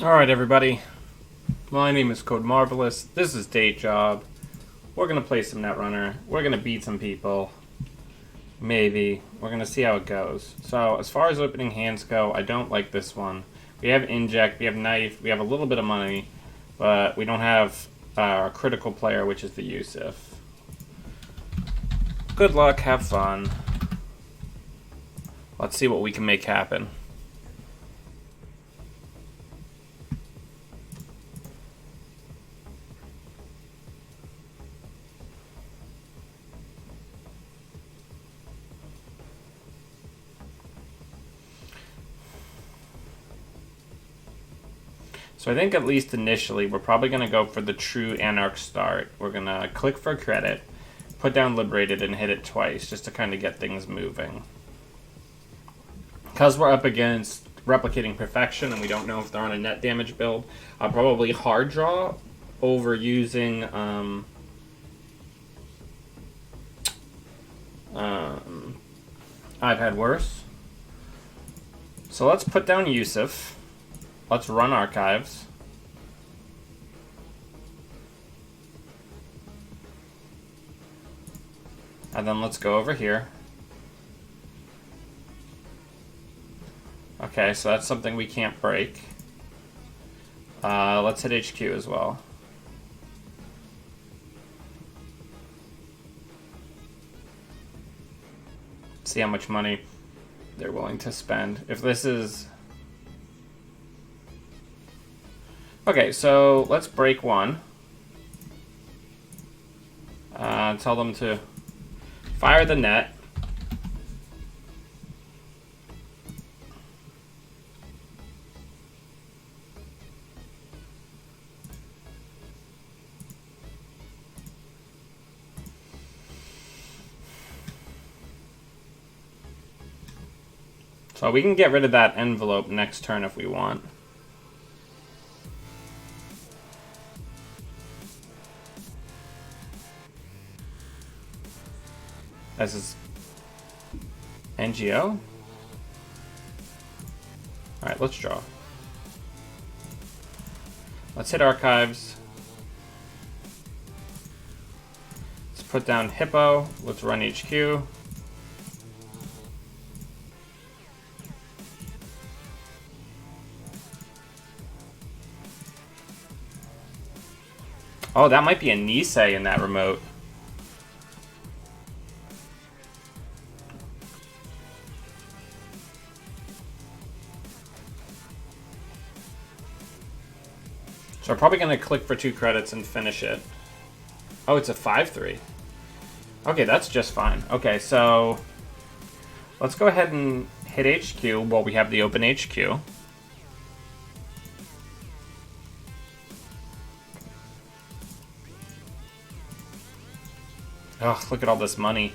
Alright, everybody. My name is Code Marvelous. This is Day Job. We're going to play some Netrunner. We're going to beat some people. Maybe. We're going to see how it goes. So, as far as opening hands go, I don't like this one. We have Inject, we have Knife, we have a little bit of money, but we don't have our critical player, which is the Yusuf. Good luck, have fun. Let's see what we can make happen. So I think at least initially we're probably going to go for the true Anarch start. We're going to click for credit, put down Liberated, and hit it twice just to kind of get things moving. Because we're up against Replicating Perfection and we don't know if they're on a net damage build, I'll probably hard draw over using I've had worse. So let's put down Yusuf. Let's run archives. And then let's go over here. Okay, so that's something we can't break. Let's hit HQ as well. See how much money they're willing to spend. If this is... Okay, so let's break one. Tell them to fire the net. So we can get rid of that envelope next turn if we want. This is NGO? Alright, let's draw. Let's hit archives. Let's put down Hippo. Let's run HQ. Oh, that might be a Nisei in that remote. So we're probably going to click for 2 credits and finish it. Oh, it's a 5-3. Okay, that's just fine. Okay, so let's go ahead and hit HQ while we have the open HQ. Oh, look at all this money.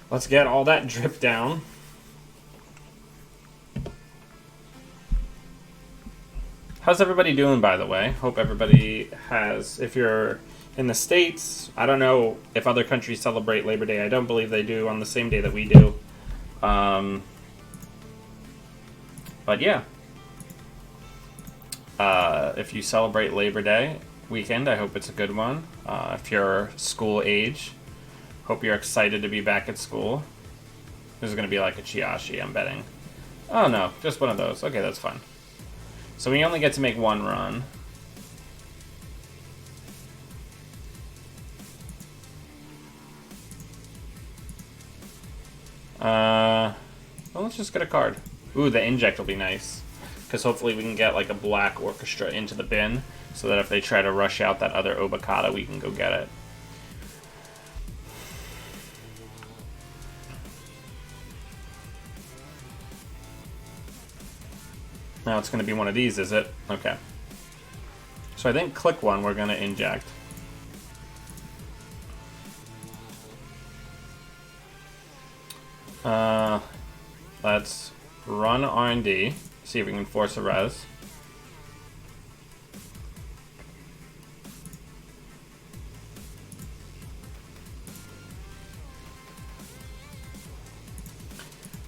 Let's get all that drip down. How's everybody doing, by the way? Hope everybody has, if you're in the States, I don't know if other countries celebrate Labor Day. I don't believe they do on the same day that we do. But yeah. If you celebrate Labor Day weekend, I hope it's a good one. If you're school age, hope you're excited to be back at school. This is going to be like a Chiashi, I'm betting. Oh no, just one of those. Okay, that's fine. So we only get to make one run. Well, let's just get a card. Ooh, the Inject will be nice. Because hopefully we can get like a black orchestra into the bin, so that if they try to rush out that other Obokata, we can go get it. Now it's going to be one of these, is it? Okay. So I think click one, we're going to inject. Let's run R&D, see if we can force a res.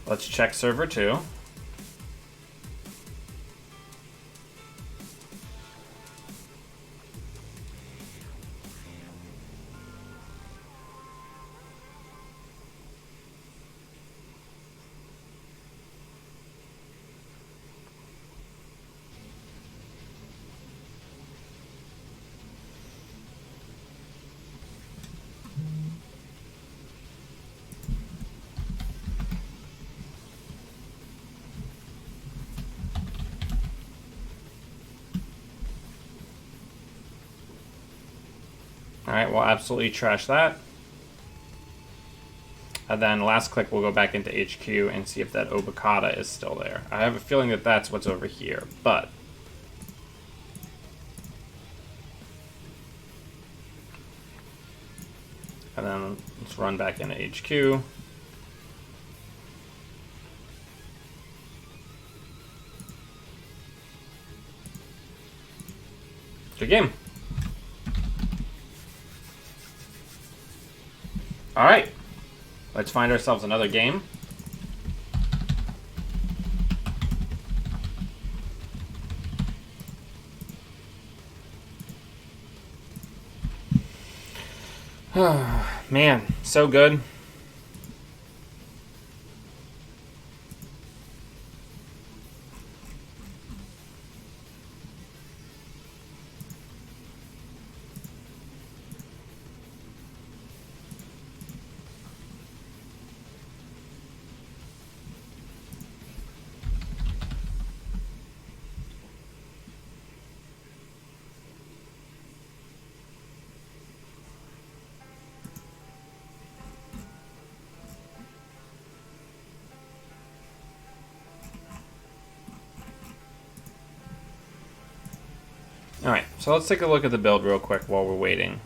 Let's check server 2. Alright, we'll absolutely trash that. And then last click, we'll go back into HQ and see if that Obokata is still there. I have a feeling that that's what's over here, but... And then let's run back into HQ. Good game. Alright, let's find ourselves another game. Man, so good. Alright, so let's take a look at the build real quick while we're waiting.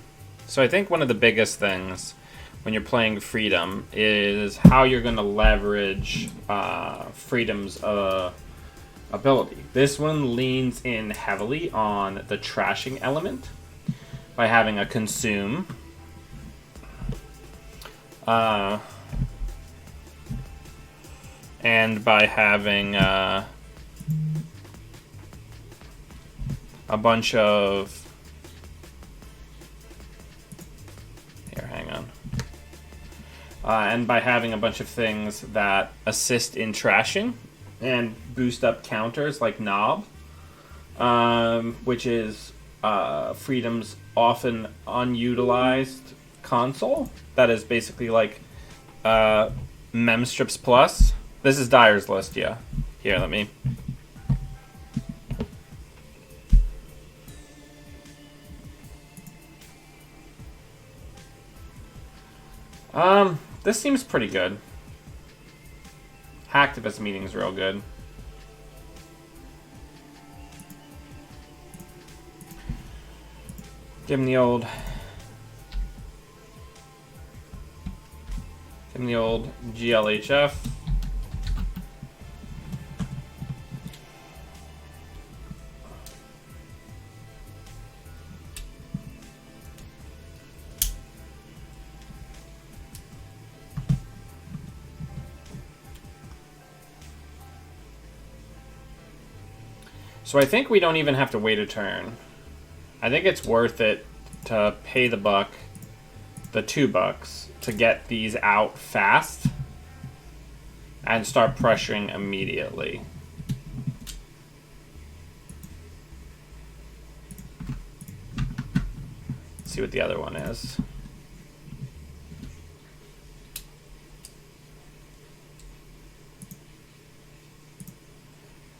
So I think one of the biggest things when you're playing Freedom is how you're going to leverage Freedom's ability. This one leans in heavily on the trashing element by having a consume. And by having... a bunch of... Here, hang on. And by having a bunch of things that assist in trashing and boost up counters like Knob, which is Freedom's often unutilized console. That is basically like Memstrips Plus. This is Dyer's list, yeah. Here, let me... This seems pretty good. Hacktivist meeting's real good. Give him the old GLHF. So I think we don't even have to wait a turn. I think it's worth it to pay the $2 to get these out fast and start pressuring immediately. Let's see what the other one is.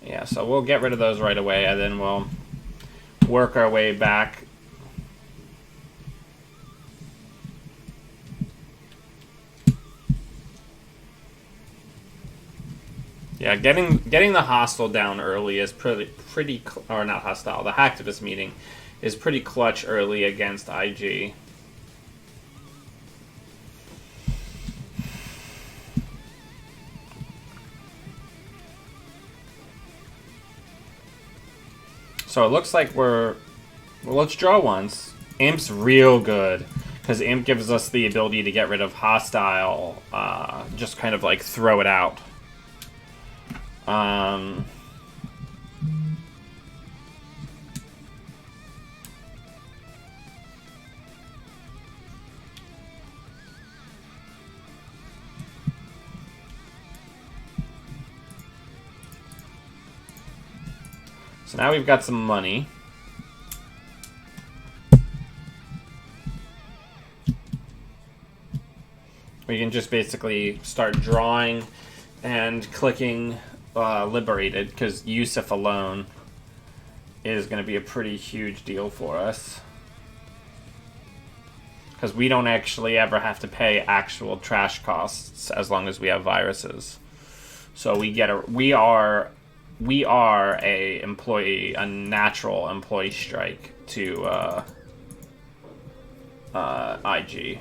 Yeah, so we'll get rid of those right away, and then we'll work our way back. Yeah, getting the hostile down early is pretty or not hostile. The hacktivist meeting is pretty clutch early against IG. So it looks like we're... Well, let's draw once. Imp's real good. Because Imp gives us the ability to get rid of hostile. Just kind of like throw it out. So now we've got some money. We can just basically start drawing and clicking Liberated, because Yusuf alone is going to be a pretty huge deal for us. Because we don't actually ever have to pay actual trash costs as long as we have viruses. So we are a natural employee strike to IG.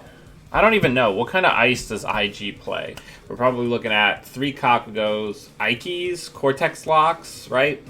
I don't even know. What kind of ice does IG play? We're probably looking at 3 Kakugos, Ikes, Cortex Locks, right?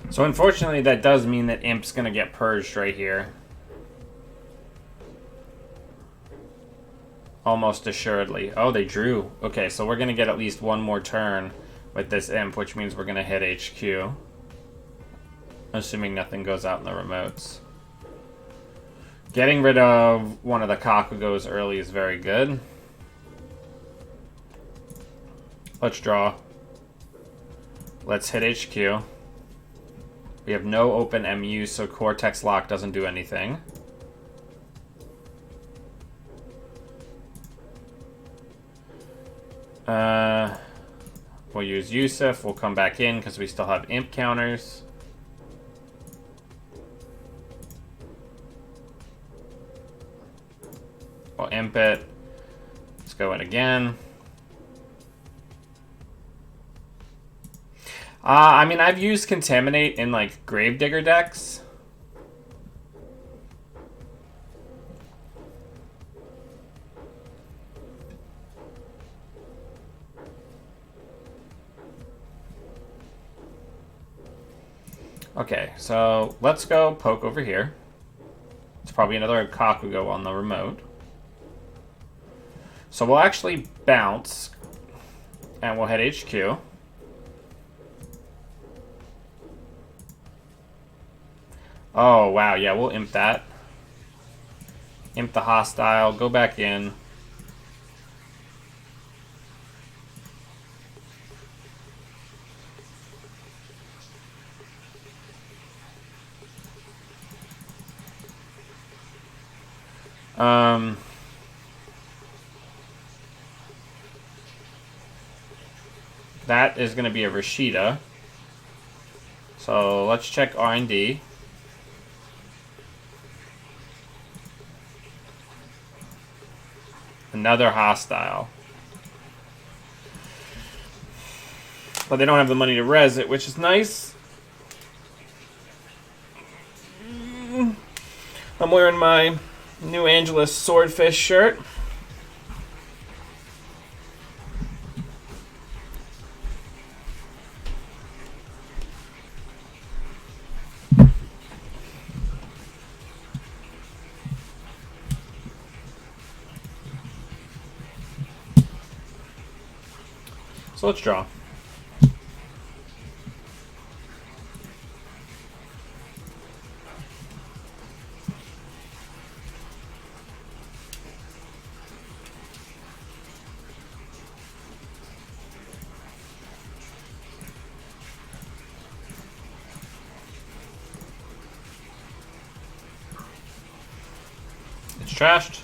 So unfortunately, that does mean that Imp's going to get purged right here. Almost assuredly. Oh, they drew. Okay, so we're going to get at least one more turn with this Imp, which means we're going to hit HQ. Assuming nothing goes out in the remotes. Getting rid of one of the Kakugos early is very good. Let's draw. Let's hit HQ. We have no open MU, so Cortex Lock doesn't do anything. We'll use Yusuf. We'll come back in because we still have Imp counters. We'll Imp it. Let's go in again. I mean, I've used Contaminate in, like, Gravedigger decks. Okay, so let's go poke over here. It's probably another Kakugo on the remote. So we'll actually bounce, and we'll hit HQ. Oh, wow, yeah, we'll Imp that. Imp the hostile, go back in. That is going to be a Rashida. So let's check R&D. Another hostile. But they don't have the money to res it, which is nice. I'm wearing my New Angeles Swordfish shirt. So let's draw. It's trashed.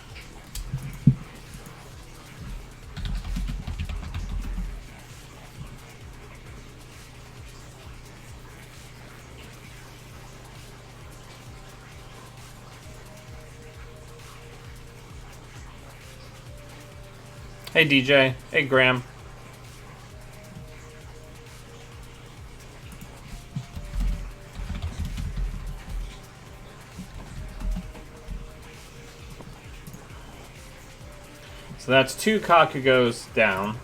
Hey DJ. Hey Graham. So that's 2 Kakugos down.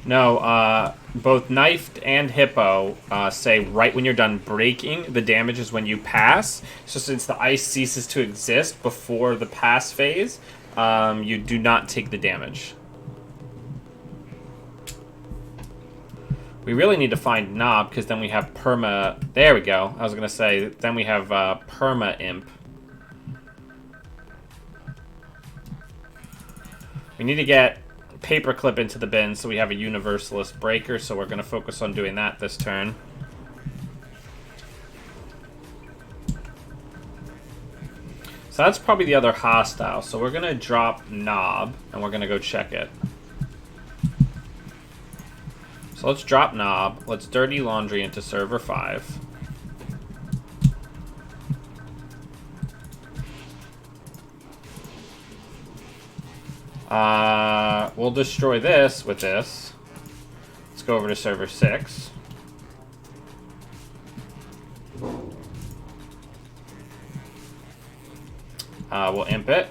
No, both Knifed and Hippo say right when you're done breaking, the damage is when you pass. So since the ice ceases to exist before the pass phase, you do not take the damage. We really need to find Knob, because then we have Perma... There we go. I was going to say, then we have Perma Imp. We need to get Paperclip into the bin so we have a Universalist Breaker, so we're going to focus on doing that this turn. So that's probably the other hostile. So we're going to drop Knob, and we're going to go check it. So let's drop Knob. Let's Dirty Laundry into server 5. We'll destroy this with this. Let's go over to server 6. We'll imp it.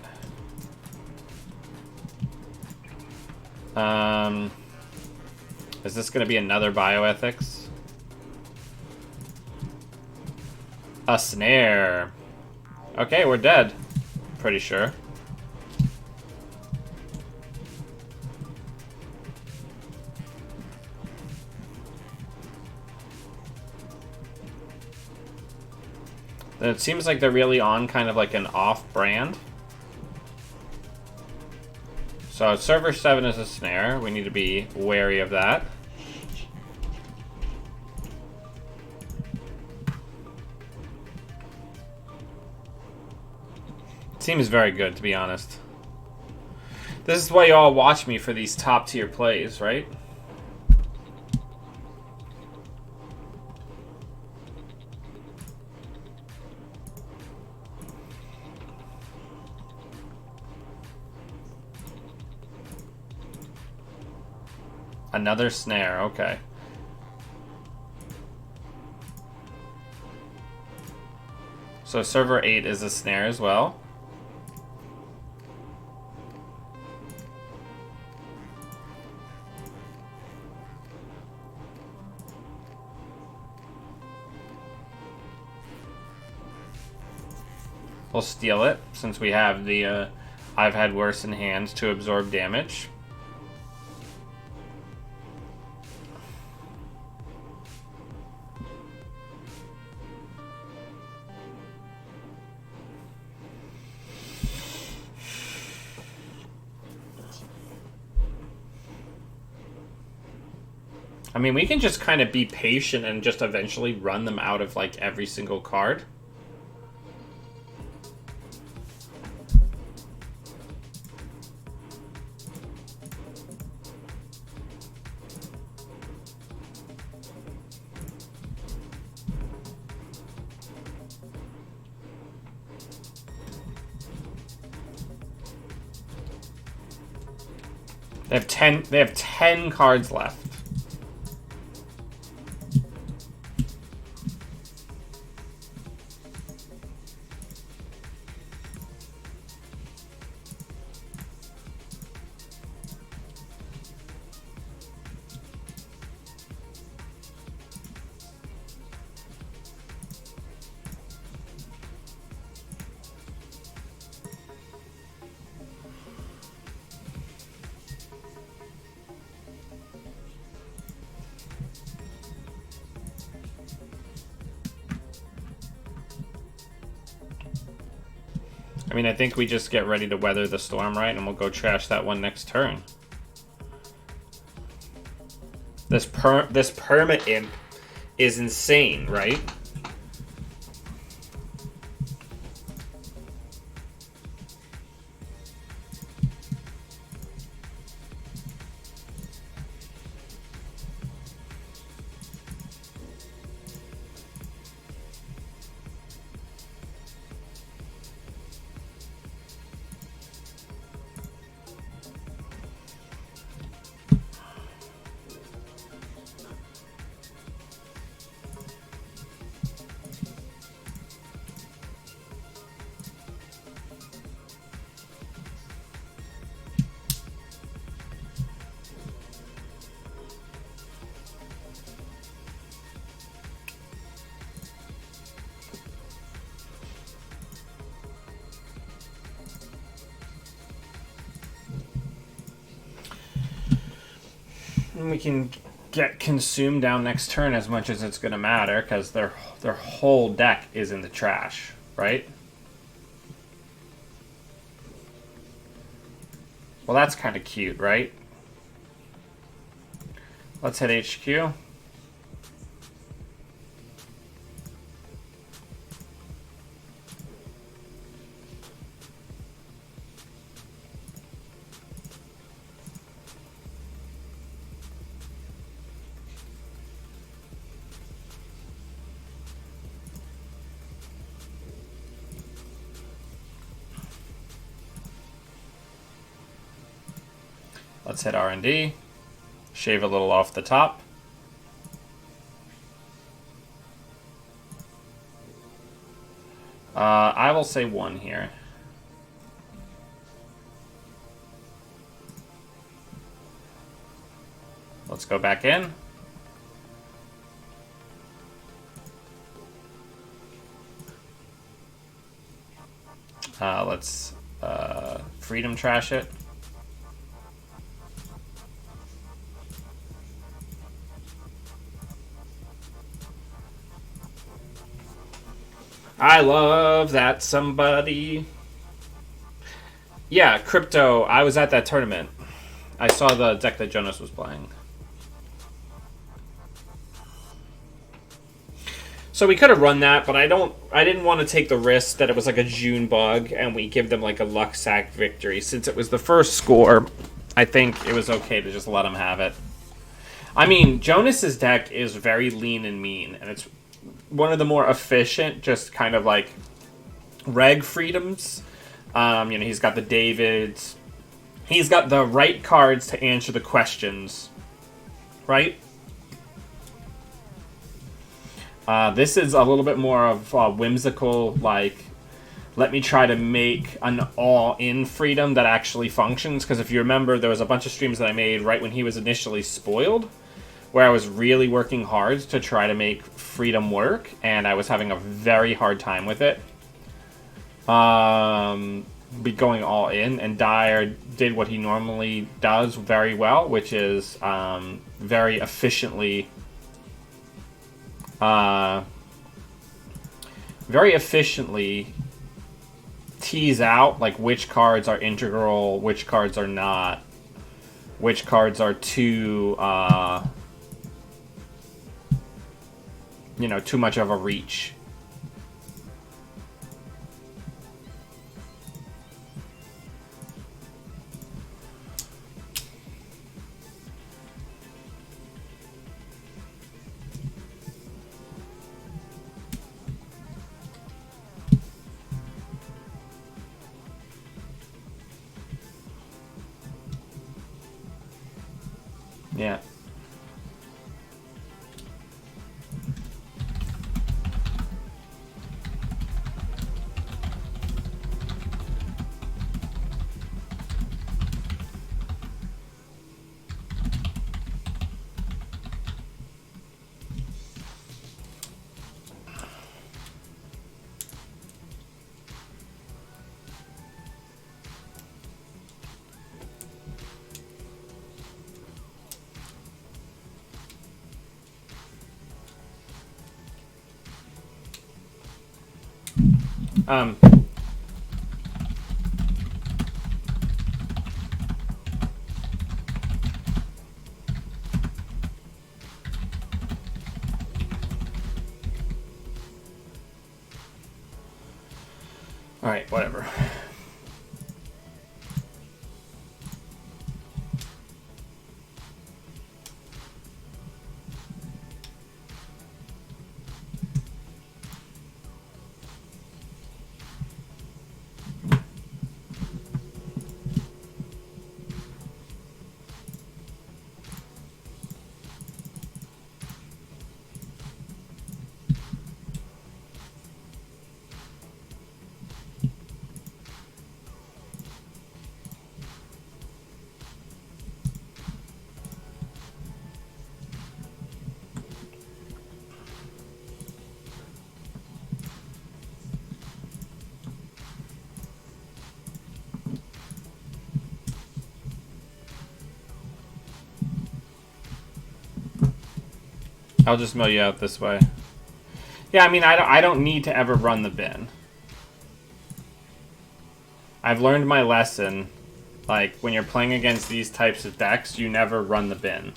Is this going to be another bioethics? A snare. Okay, we're dead. Pretty sure. Then it seems like they're really on kind of like an off-brand. So server 7 is a snare. We need to be wary of that. Seems very good, to be honest. This is why you all watch me for these top tier plays, right? Another snare, okay. So server 8 is a snare as well. We'll steal it, since we have the I've had worse in hand to absorb damage. I mean, we can just kind of be patient and just eventually run them out of, like, every single card. They have 10 cards left. I mean, I think we just get ready to weather the storm, right? And we'll go trash that one next turn. This perma imp is insane, right? We can get consumed down next turn as much as it's going to matter because their whole deck is in the trash, right? Well, that's kind of cute, right? Let's hit HQ. Let's hit R&D. Shave a little off the top. I will say 1 here. Let's go back in. Let's freedom trash it. I love that somebody. Yeah, Crypto, I was at that tournament. I saw the deck that Jonas was playing. So we could have run that, but I didn't want to take the risk that it was like a June bug and we give them like a luck sack victory. Since it was the first score, I think it was okay to just let them have it. I mean, Jonas's deck is very lean and mean, and it's one of the more efficient, just kind of like reg freedoms. He's got the Davids. He's got the right cards to answer the questions, right? This is a little bit more of a whimsical, like, let me try to make an all-in freedom that actually functions. Because if you remember, there was a bunch of streams that I made right when he was initially spoiled, where I was really working hard to try to make freedom work, and I was having a very hard time with it. Be going all in, and Dyer did what he normally does very well, which is very efficiently tease out like which cards are integral, which cards are not, which cards are too too much of a reach. Yeah. Alright, whatever. I'll just mill you out this way. Yeah, I mean, I don't need to ever run the bin. I've learned my lesson. Like, when you're playing against these types of decks, you never run the bin.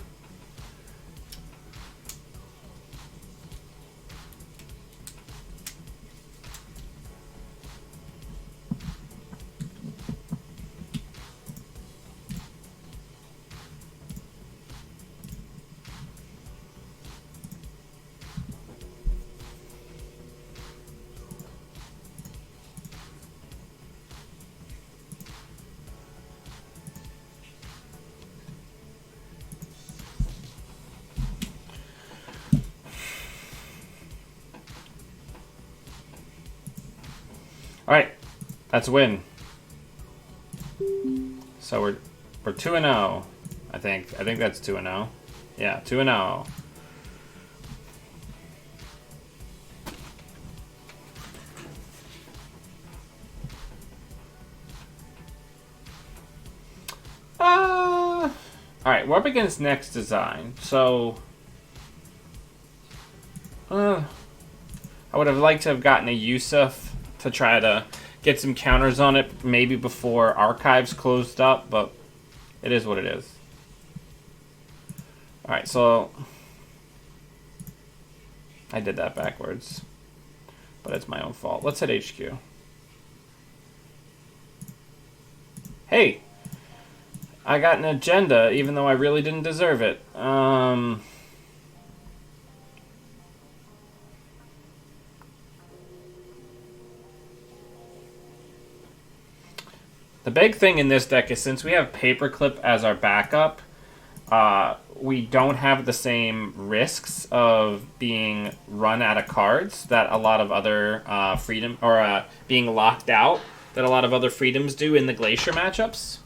Alright, that's a win. So we're 2-0, I think. I think that's 2-0. Yeah, 2-0. Alright, we're up against Next Design, so I would have liked to have gotten a Yusuf to try to get some counters on it, maybe before Archives closed up, but it is what it is. Alright, so I did that backwards, but it's my own fault. Let's hit HQ. Hey! I got an agenda, even though I really didn't deserve it. The big thing in this deck is since we have Paperclip as our backup, we don't have the same risks of being run out of cards that a lot of other freedom, or being locked out that a lot of other freedoms do in the Glacier matchups.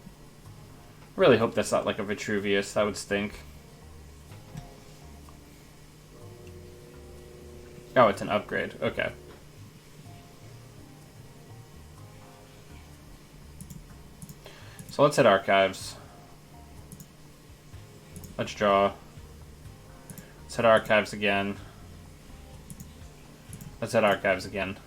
I really hope that's not like a Vitruvius. That would stink. Oh, it's an upgrade. Okay. So let's hit Archives. Let's draw. Let's hit Archives again. Let's hit Archives again.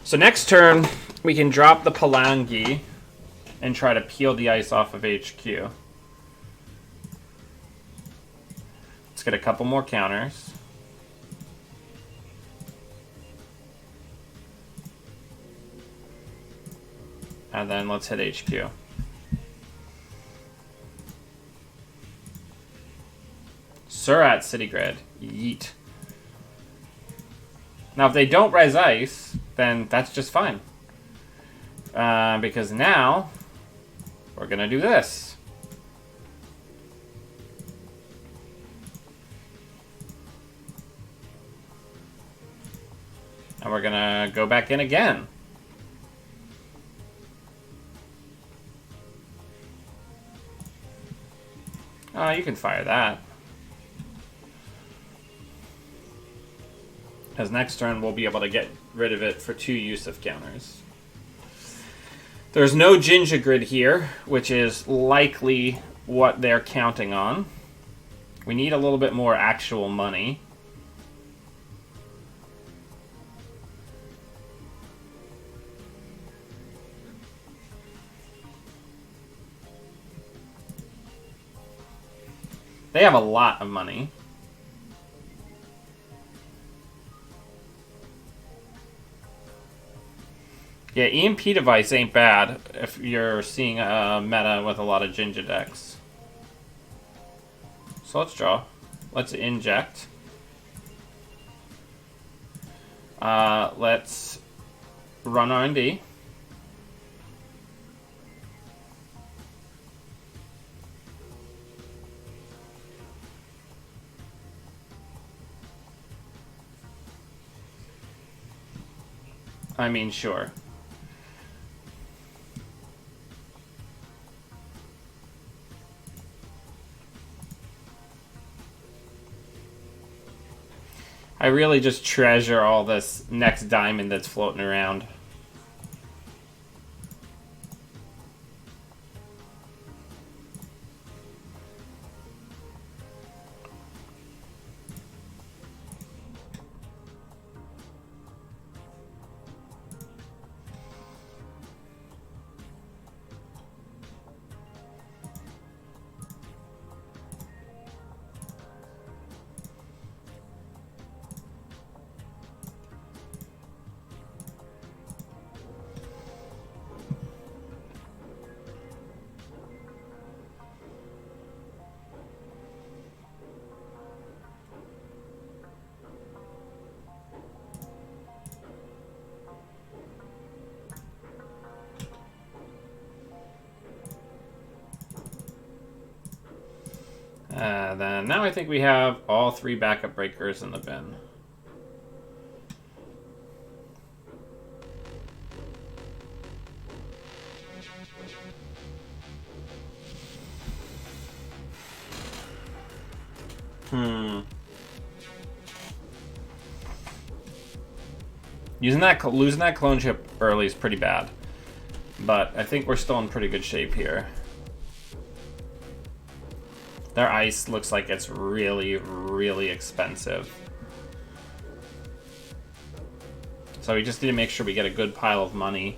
So next turn, we can drop the Palangi and try to peel the ice off of HQ. Let's get a couple more counters. And then let's hit HQ. Surat City Grid. Yeet. Now, if they don't res ice, then that's just fine. Because now, we're going to do this. And we're going to go back in again. Oh, you can fire that. Because next turn we'll be able to get rid of it for 2 Yusuf counters. There's no Jinja Grid here, which is likely what they're counting on. We need a little bit more actual money. They have a lot of money. Yeah, EMP device ain't bad if you're seeing a meta with a lot of Ginger decks. So let's draw. Let's inject. Let's run R&D. I mean, sure. I really just treasure all this next diamond that's floating around. Then now I think we have all 3 backup breakers in the bin. Losing that clone chip early is pretty bad, but I think we're still in pretty good shape here. Their ice looks like it's really, really expensive. So we just need to make sure we get a good pile of money,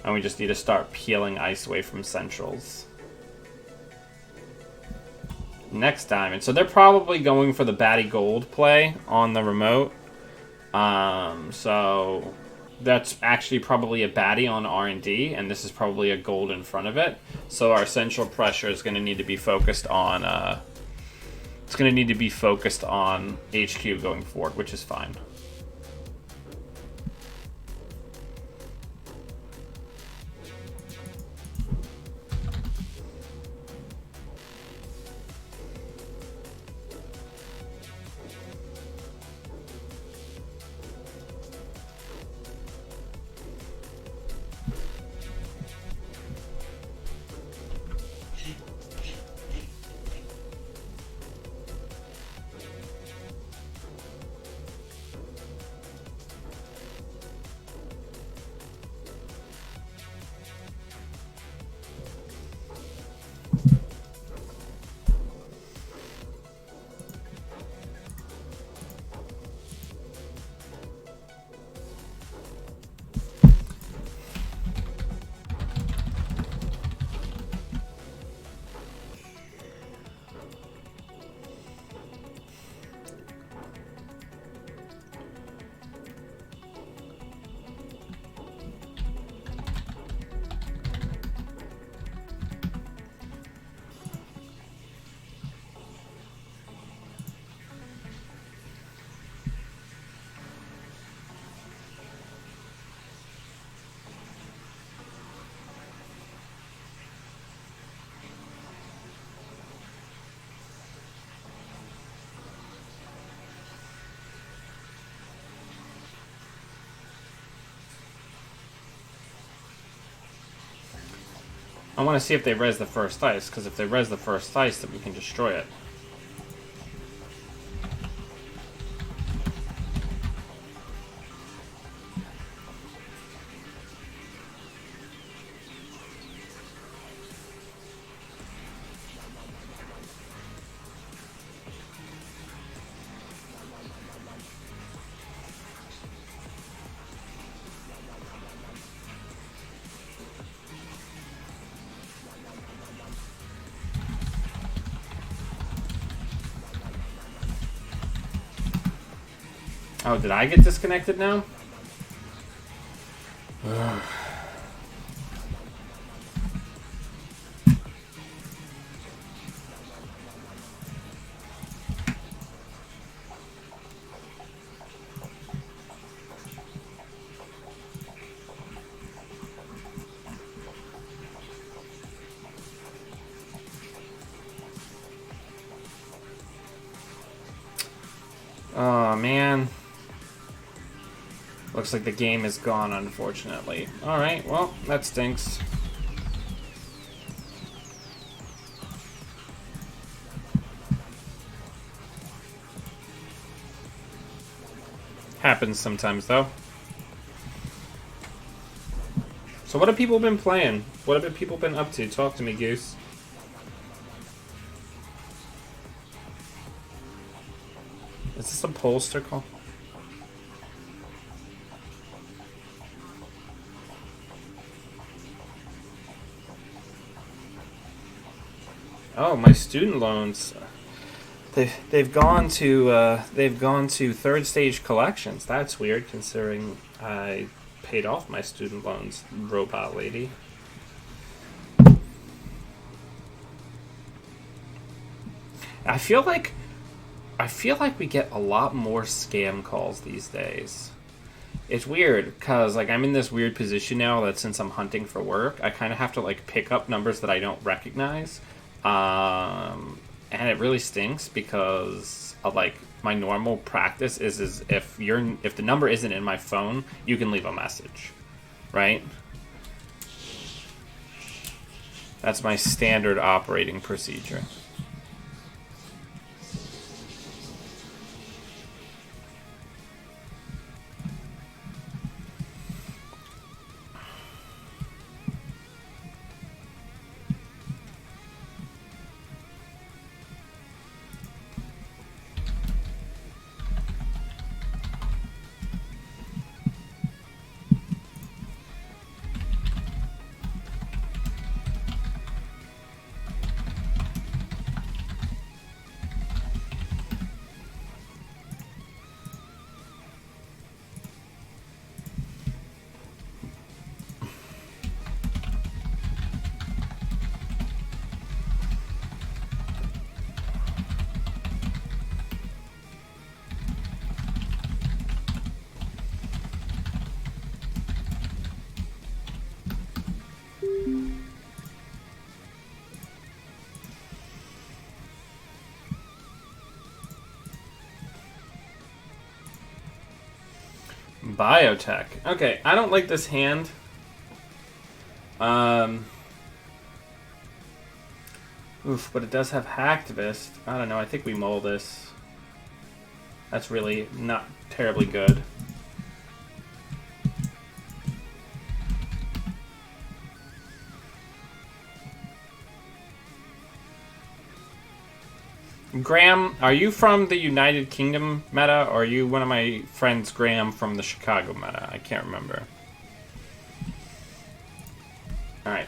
and we just need to start peeling ice away from centrals. Next diamond. So they're probably going for the Batty Gold play on the remote. So that's actually probably a Batty on R&D, and this is probably a gold in front of it. So our central pressure is going to need to be focused on HQ going forward, which is fine. I want to see if they res the first ice, because if they res the first ice, then we can destroy it. Oh, did I get disconnected now? Oh, man. Looks like the game is gone, unfortunately. Alright, well, that stinks. Happens sometimes, though. So what have people been playing? What have people been up to? Talk to me, Goose. Is this a pollster call? Oh, my student loans. They've gone to third stage collections. That's weird, considering I paid off my student loans, robot lady. I feel like we get a lot more scam calls these days. It's weird because like I'm in this weird position now that since I'm hunting for work, I kind of have to like pick up numbers that I don't recognize. And it really stinks because like my normal practice is if the number isn't in my phone, you can leave a message, right? That's my standard operating procedure. Biotech. Okay, I don't like this hand. Oof, but it does have Hacktivist. I don't know, I think we mull this. That's really not terribly good. Graham, are you from the United Kingdom meta, or are you one of my friends, Graham, from the Chicago meta? I can't remember. Alright.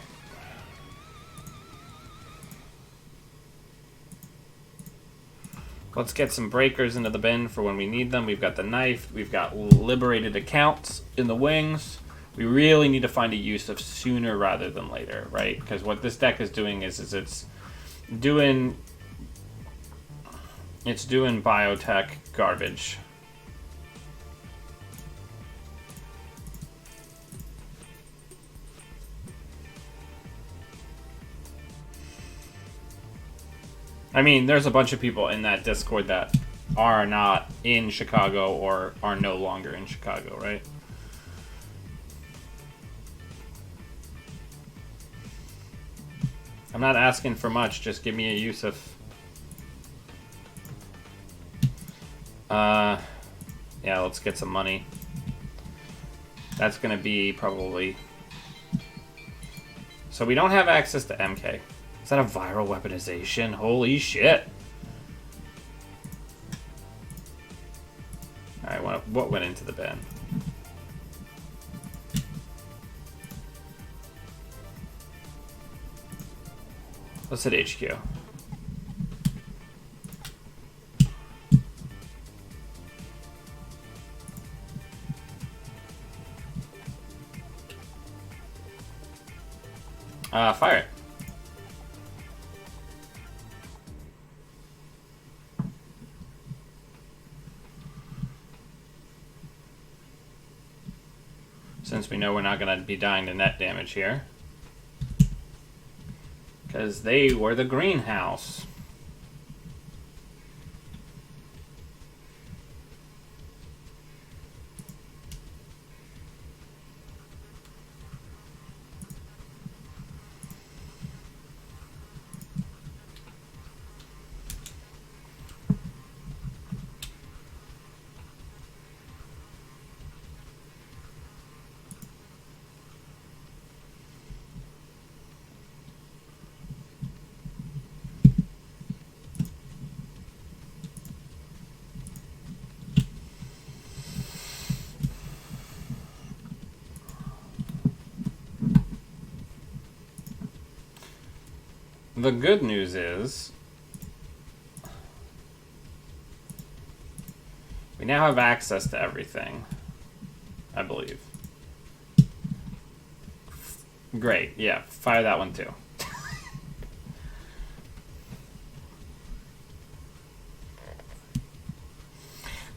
Let's get some breakers into the bin for when we need them. We've got the knife. We've got liberated accounts in the wings. We really need to find a use of sooner rather than later, right? Because what this deck is doing is it's doing biotech garbage. I mean, there's a bunch of people in that Discord that are not in Chicago or are no longer in Chicago, right? I'm not asking for much, just give me a use of... yeah, let's get some money. That's gonna be probably... So we don't have access to MK. Is that a viral weaponization? Holy shit! Alright, what went into the bin? Let's hit HQ. Fire it. Since we know we're not going to be dying to net damage here. Because they were the greenhouse. The good news is we now have access to everything, I believe. Great, yeah, fire that one too.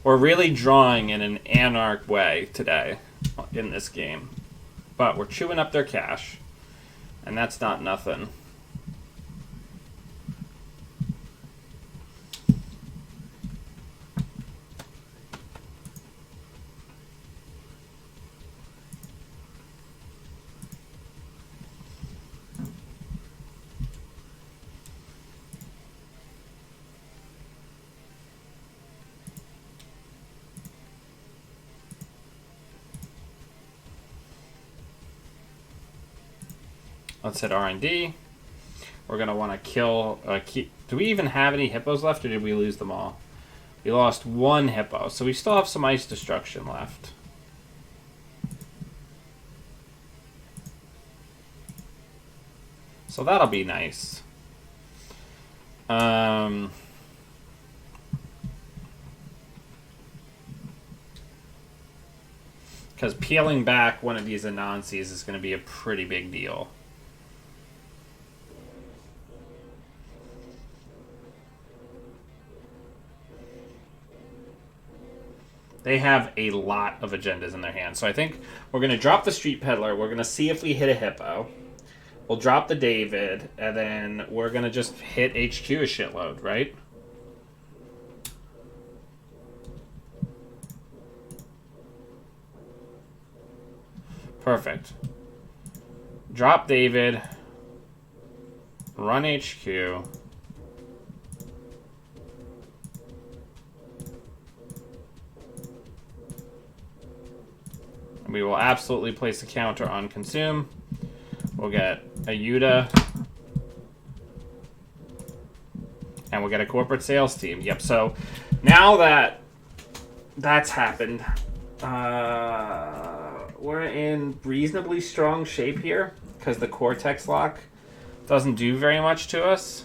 We're really drawing in an anarch way today in this game. But we're chewing up their cash, and that's not nothing. Let's hit R&D. We're going to want to kill... do we even have any hippos left, or did we lose them all? We lost one hippo, so we still have some ice destruction left. So that'll be nice. Because peeling back one of these Anansi's is going to be a pretty big deal. They have a lot of agendas in their hands. So I think we're going to drop the Street Peddler. We're going to see if we hit a hippo. We'll drop the David. And then we're going to just hit HQ a shitload, right? Perfect. Drop David. Run HQ. We will absolutely place a counter on consume. We'll get a Yuta. And we'll get a corporate sales team. Yep, so now that that's happened, we're in reasonably strong shape here because the Cortex lock doesn't do very much to us.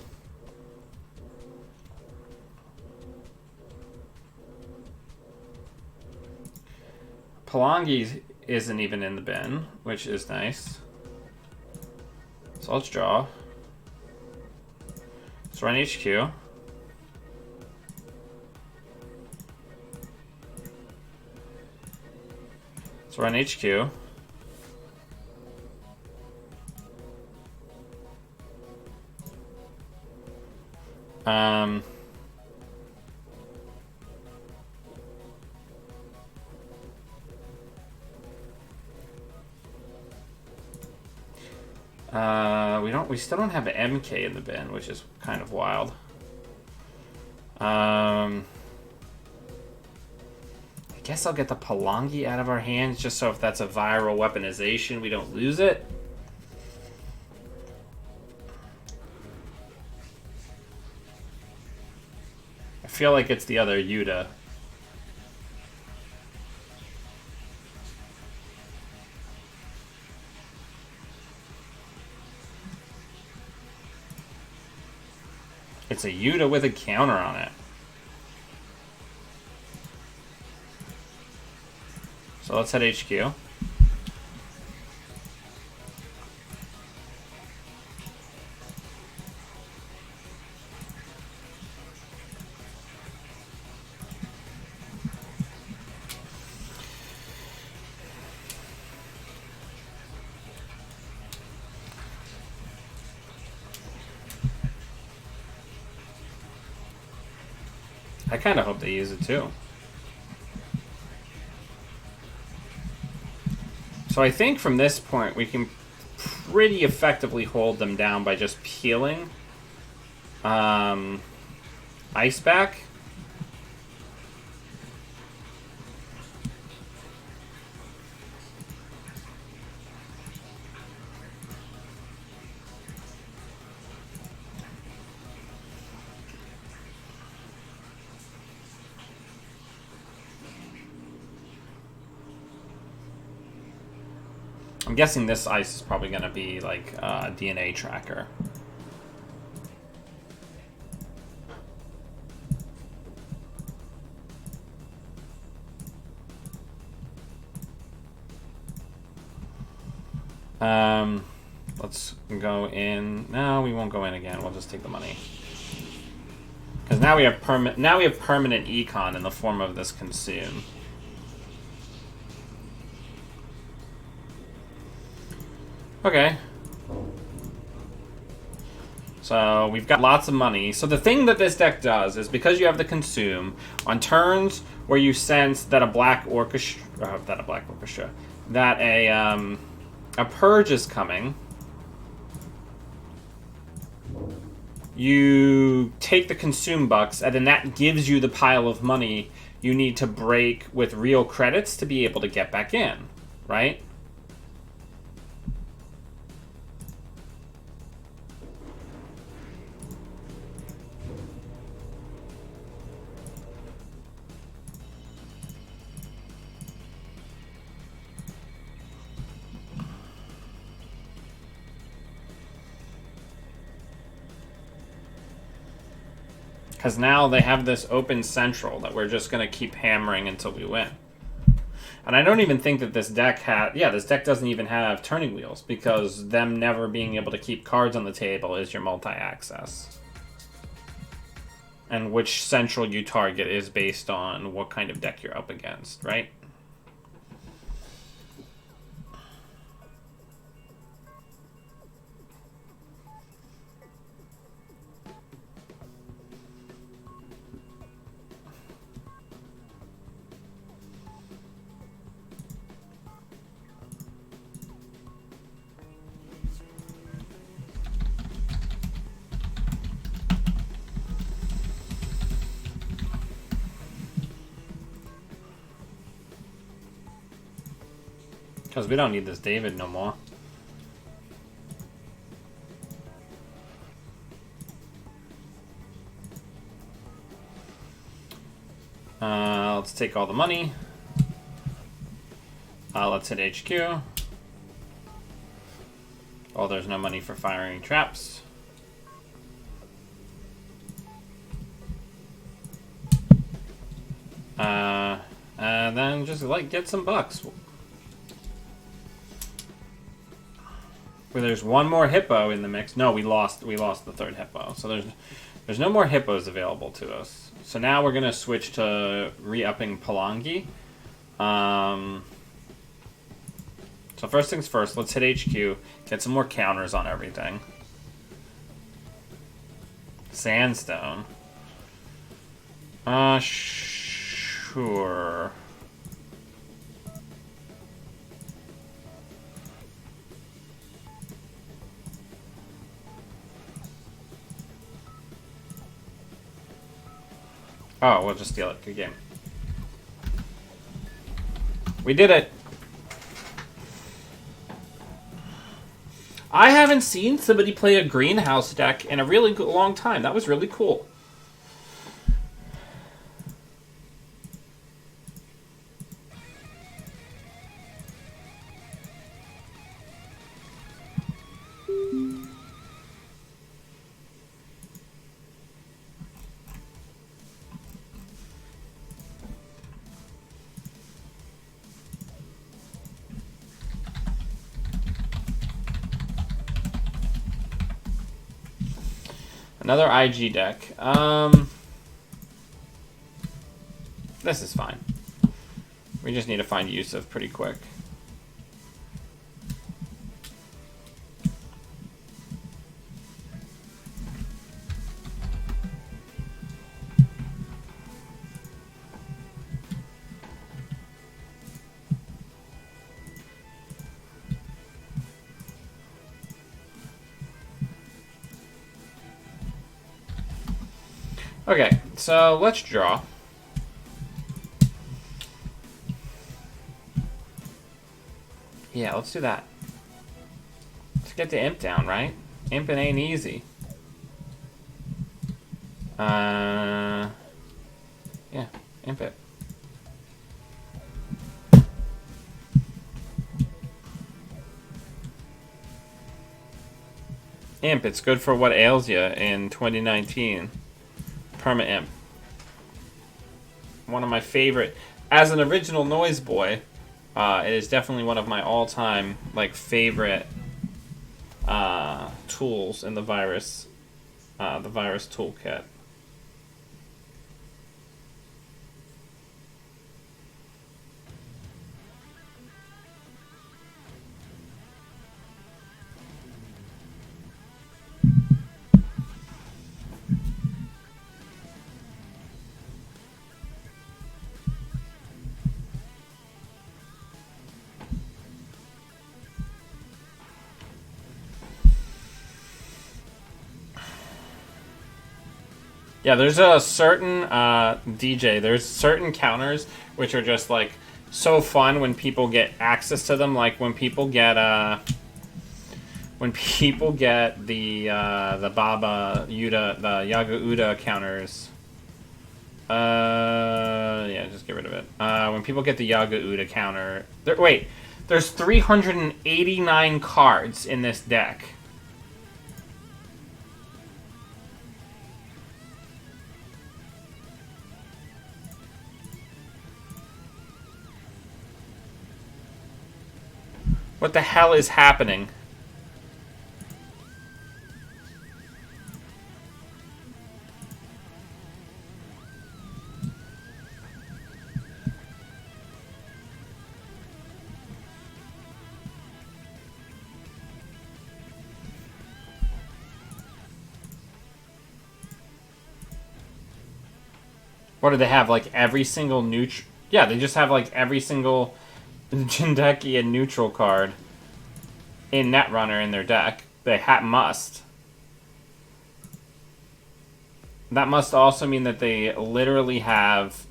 Palangi isn't even in the bin, which is nice. So let's draw. Let's run HQ. Let's run HQ. We still don't have an MK in the bin, which is kind of wild. I guess I'll get the Palangi out of our hands just so if that's a viral weaponization, we don't lose it. I feel like it's the other Yuta. It's a Yuta with a counter on it. So let's hit HQ. I kind of hope they use it too. So I think from this point we can pretty effectively hold them down by just peeling Ice back. I'm guessing this ice is probably going to be like a DNA tracker. Let's go in. No, we won't go in again. We'll just take the money. Because now we have permanent econ in the form of this consume. Okay. So we've got lots of money. So the thing that this deck does is because you have the consume, on turns where you sense that a purge is coming, you take the consume bucks, and then that gives you the pile of money you need to break with real credits to be able to get back in, right? Because now they have this open central that we're just going to keep hammering until we win. And I don't even think that this deck this deck doesn't even have turning wheels, because them never being able to keep cards on the table is your multi-access. And which central you target is based on what kind of deck you're up against, right? Because we don't need this David no more. Let's take all the money. Let's hit HQ. Oh, there's no money for firing traps. And then just like get some bucks. Where there's one more hippo in the mix. No, we lost the third hippo. So there's no more hippos available to us. So now we're gonna switch to re-upping Palangi. So first things first, let's hit HQ, get some more counters on everything. Sandstone. Sure. Oh, we'll just steal it. Good game. We did it. I haven't seen somebody play a greenhouse deck in a really long time. That was really cool. Another IG deck. This is fine. We just need to find Yusuf pretty quick. Okay, so let's draw. Yeah, let's do that. Let's get the imp down, right? Imping ain't easy. Yeah, imp it. Imp, it's good for what ails you in 2019. Perma Imp. One of my favorite. As an original Noise Boy, it is definitely one of my all-time favorite tools in the virus toolkit. Yeah, there's a certain DJ. There's certain counters which are just so fun when people get access to them. Like when people get the Baba Yuda, the Yaga Uda counters. Yeah, just get rid of it. When people get the Yaga Uda counter, there's 389 cards in this deck. What the hell is happening? What do they have? Every single neutral... Yeah, they just have every single Jindeki and neutral card in Netrunner in their deck. They must. That must also mean that they literally have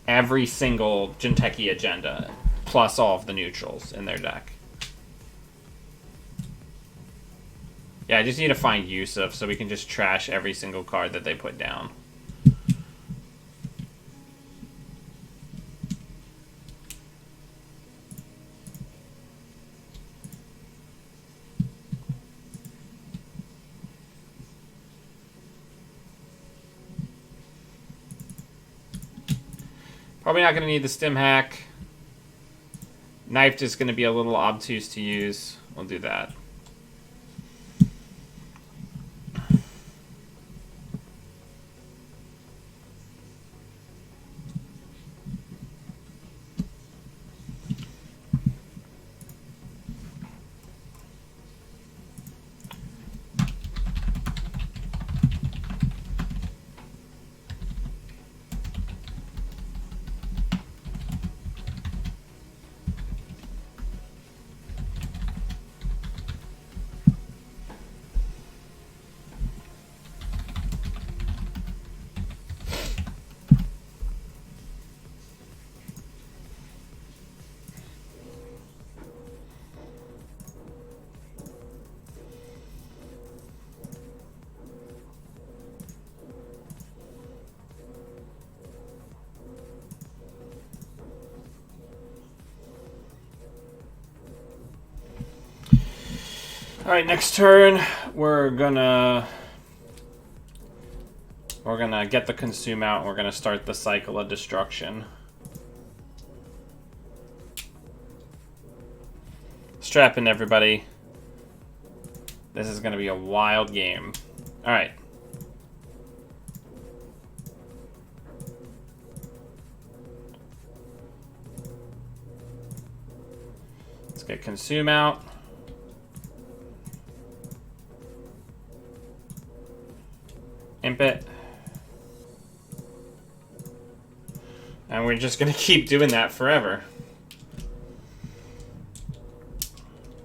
every single Jinteki agenda plus all of the neutrals in their deck. Yeah, I just need to find Yusuf so we can just trash every single card that they put down. Probably not going to need the stim hack. Knife is going to be a little obtuse to use. We'll do that. Alright, next turn, we're gonna get the consume out, and we're gonna start the cycle of destruction. Strap in, everybody. This is gonna be a wild game. Alright. Let's get consume out. Imp it. And we're just going to keep doing that forever.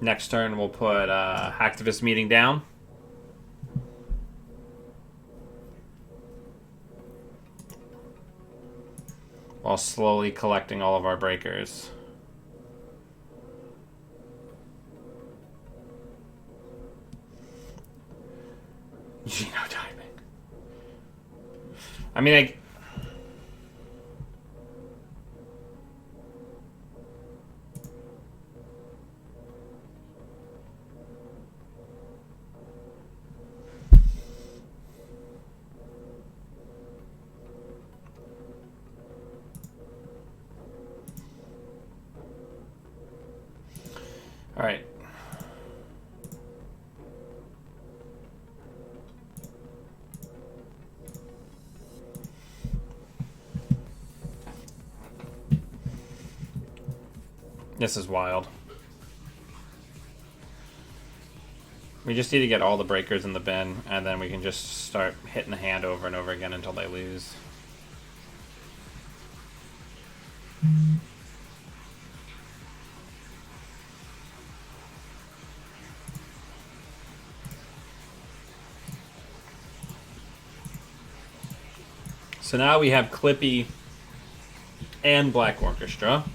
Next turn, we'll put Hacktivist Meeting down. while slowly collecting all of our breakers. Genotyping. I mean, all right. This is wild. We just need to get all the breakers in the bin, and then we can just start hitting the hand over and over again until they lose. So now we have Clippy and Black Orchestra.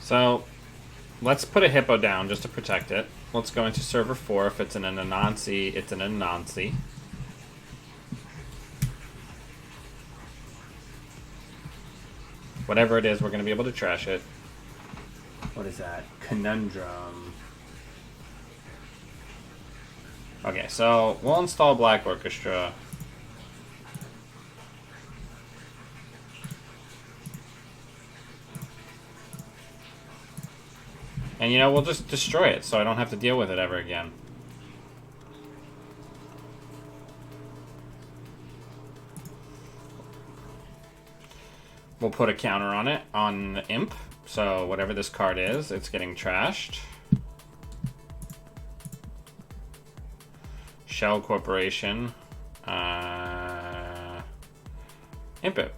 So let's put a hippo down just to protect it. Let's go into server 4. If it's an Anansi, it's an Anansi. Whatever it is, we're going to be able to trash it. What is that? Conundrum. Okay, so we'll install Black Orchestra. And, you know, we'll just destroy it so I don't have to deal with it ever again. We'll put a counter on it, on the Imp. So whatever this card is, it's getting trashed. Shell Corporation. Imp it.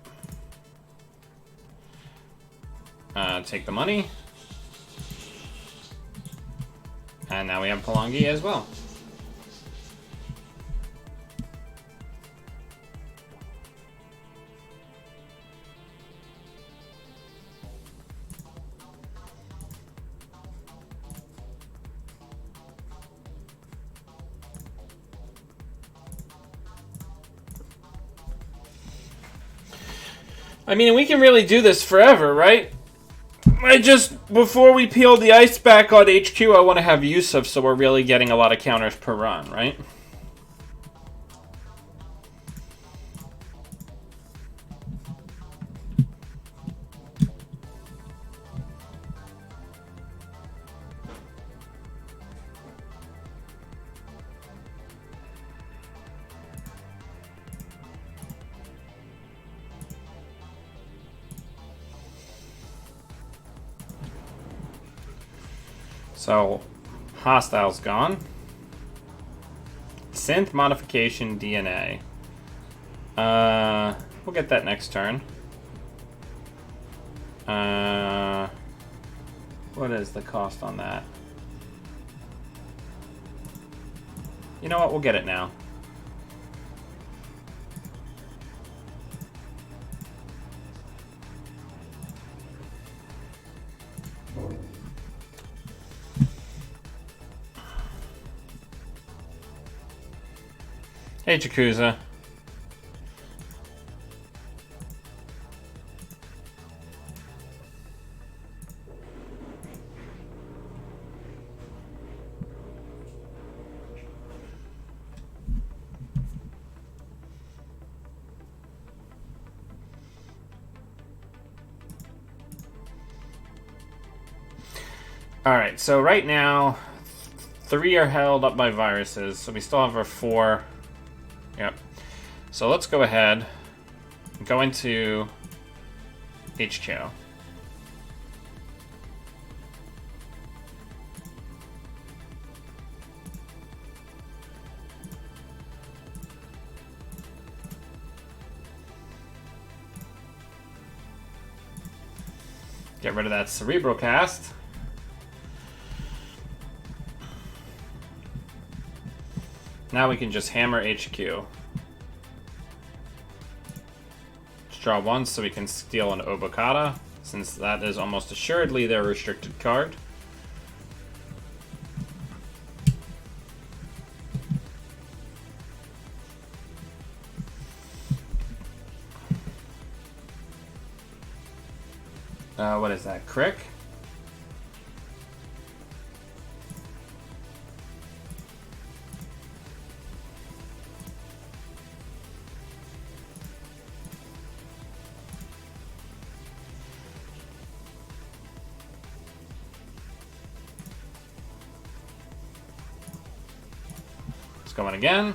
Take the money. And now we have Palangi as well. I mean, we can really do this forever, right? Before we peel the ice back on HQ, I want to have Yusuf, so we're really getting a lot of counters per run, right? So, Hostile's gone. Synth Modification DNA. We'll get that next turn. What is the cost on that? You know what? We'll get it now. Hey, Yakuza. Alright, so right now, 3 are held up by viruses, so we still have our 4. Yep. So let's go ahead and go into HQ. Get rid of that Cerebral Cast. Now we can just hammer HQ. Let's draw once so we can steal an Obokata, since that is almost assuredly their restricted card. What is that? Crick? Let's go in again.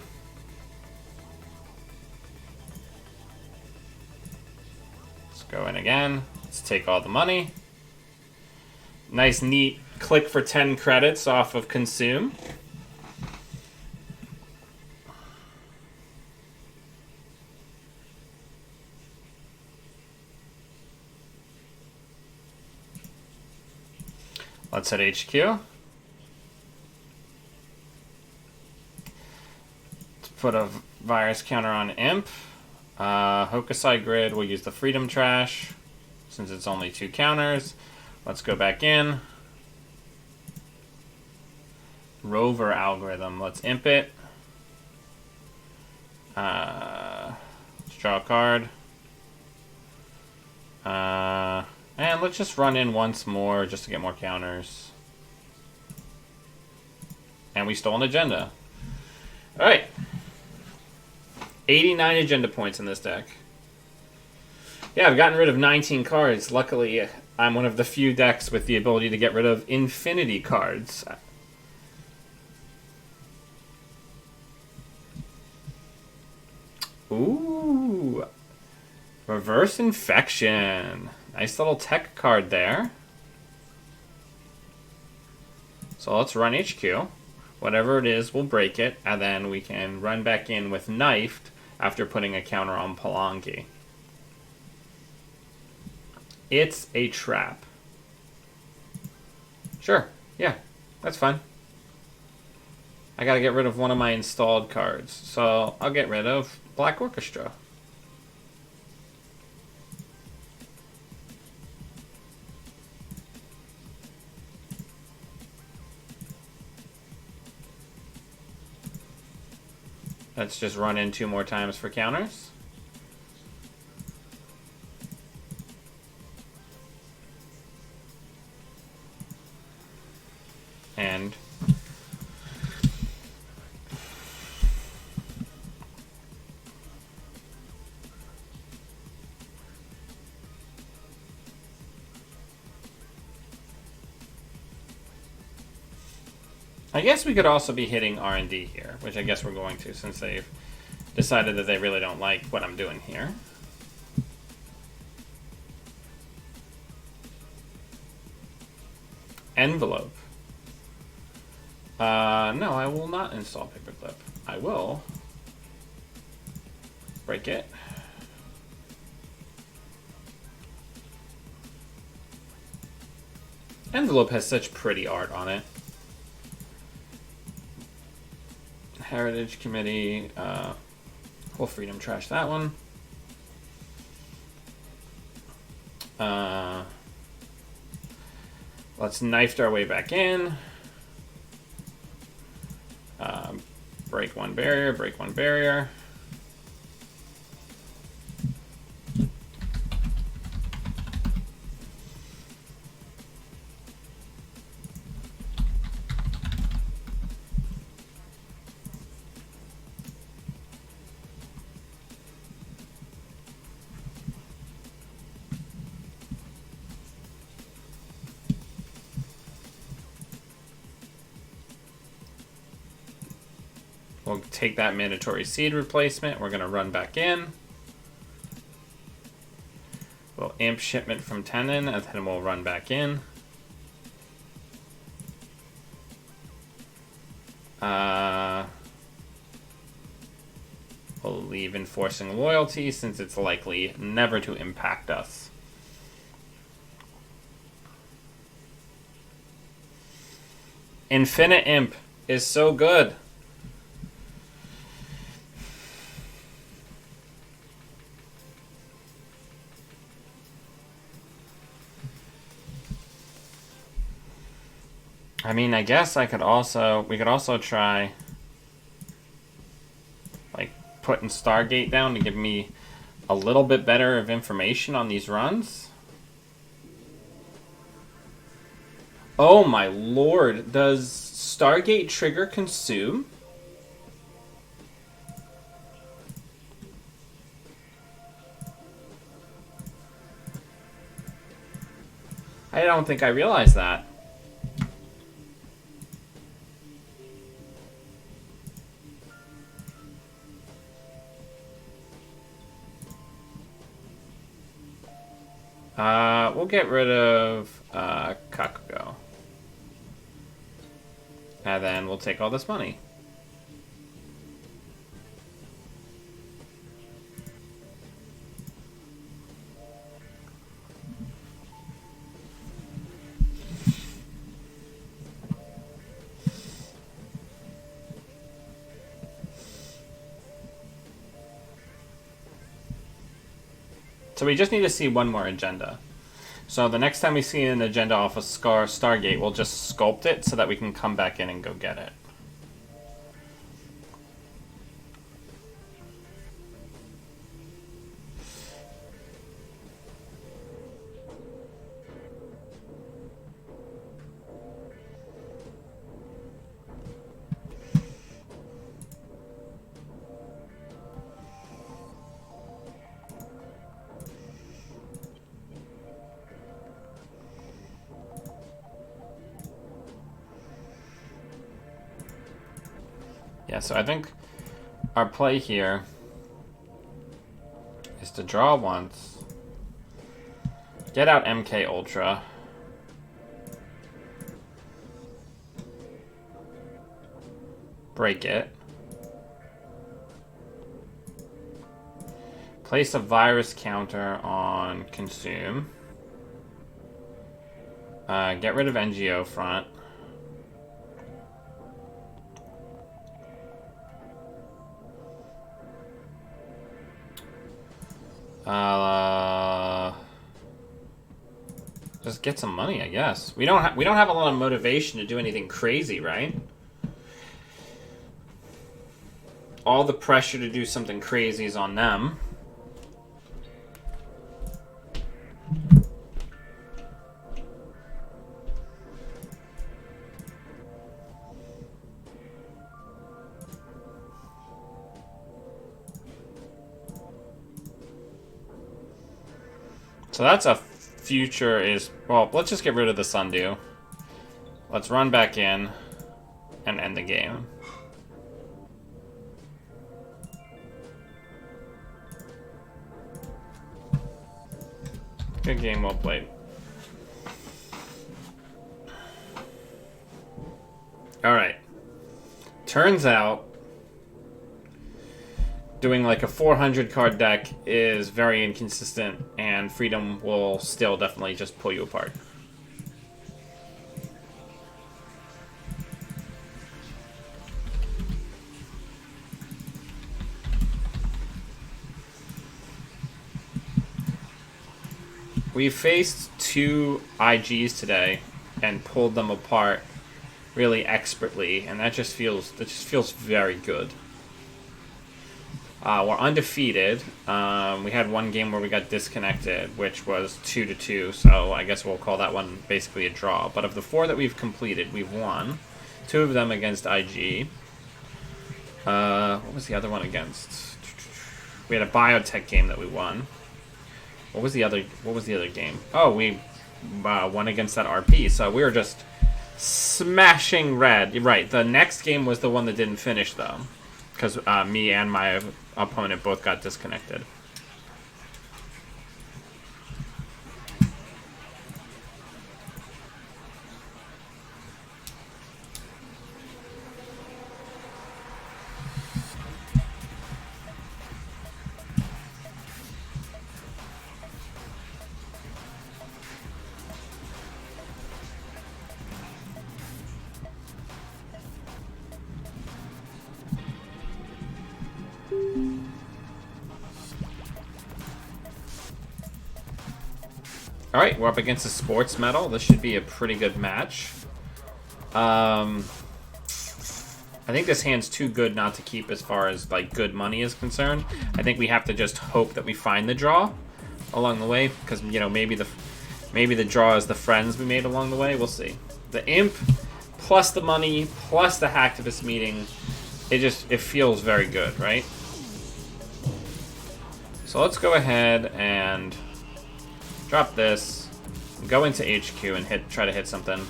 Let's go in again. Let's take all the money. Nice, neat click for 10 credits off of Consume. Let's hit HQ. Let's put a virus counter on Imp. Hokusai Grid, we'll use the Freedom Trash, since it's only 2 counters. Let's go back in. Rover Algorithm, let's Imp it. Let's draw a card. And let's just run in once more just to get more counters. And we stole an agenda. Alright. 89 agenda points in this deck. Yeah, I've gotten rid of 19 cards. Luckily, I'm one of the few decks with the ability to get rid of infinity cards. Ooh. Reverse Infection. Nice little tech card there. So let's run HQ. Whatever it is, we'll break it, and then we can run back in with Knifed after putting a counter on Palangi. It's a trap. Sure, yeah, that's fine. I gotta get rid of one of my installed cards, so I'll get rid of Black Orchestra. Let's just run in 2 more times for counters. And I guess we could also be hitting R&D here, which I guess we're going to, since they've decided that they really don't like what I'm doing here. Envelope. No, I will not install Paperclip. I will break it. Envelope has such pretty art on it. Heritage Committee. We'll Freedom Trash that one. Let's Knifed our way back in. Break one barrier, break one barrier. We'll take that mandatory seed replacement. We're going to run back in. We'll Imp Shipment from Tenon, and then we'll run back in. We'll leave Enforcing Loyalty, since it's likely never to impact us. Infinite Imp is so good. I mean, I guess we could also try, like, putting Stargate down to give me a little bit better of information on these runs. Oh my lord, does Stargate trigger consume? I don't think I realized that. We'll get rid of Kakugo. And then we'll take all this money. So we just need to see one more agenda. So the next time we see an agenda off of Stargate, we'll just sculpt it so that we can come back in and go get it. Yeah, so I think our play here is to draw once, get out MK Ultra, break it, place a virus counter on consume, get rid of NGO front, just get some money, I guess. We don't have a lot of motivation to do anything crazy, right? All the pressure to do something crazy is on them. So that's a future is... Well, let's just get rid of the Sundew. Let's run back in and end the game. Good game, well played. Alright. Turns out doing like a 400 card deck is very inconsistent, and Freedom will still definitely just pull you apart. We faced two IGs today and pulled them apart really expertly, and that just feels very good. We're undefeated. We had one game where we got disconnected, which was 2-2, so I guess we'll call that one basically a draw. But of the 4 that we've completed, we've won. 2 of them against IG. What was the other one against? We had a biotech game that we won. What was the other game? Oh, we won against that RP, so we were just smashing red. Right, the next game was the one that didn't finish, though, because me and my opponent both got disconnected. Alright, we're up against a sports medal. This should be a pretty good match. I think this hand's too good not to keep as far as like good money is concerned. I think we have to just hope that we find the draw along the way, because you know maybe the draw is the friends we made along the way. We'll see. The imp plus the money plus the hacktivist meeting, it feels very good, right? So let's go ahead and drop this, go into HQ and try to hit something.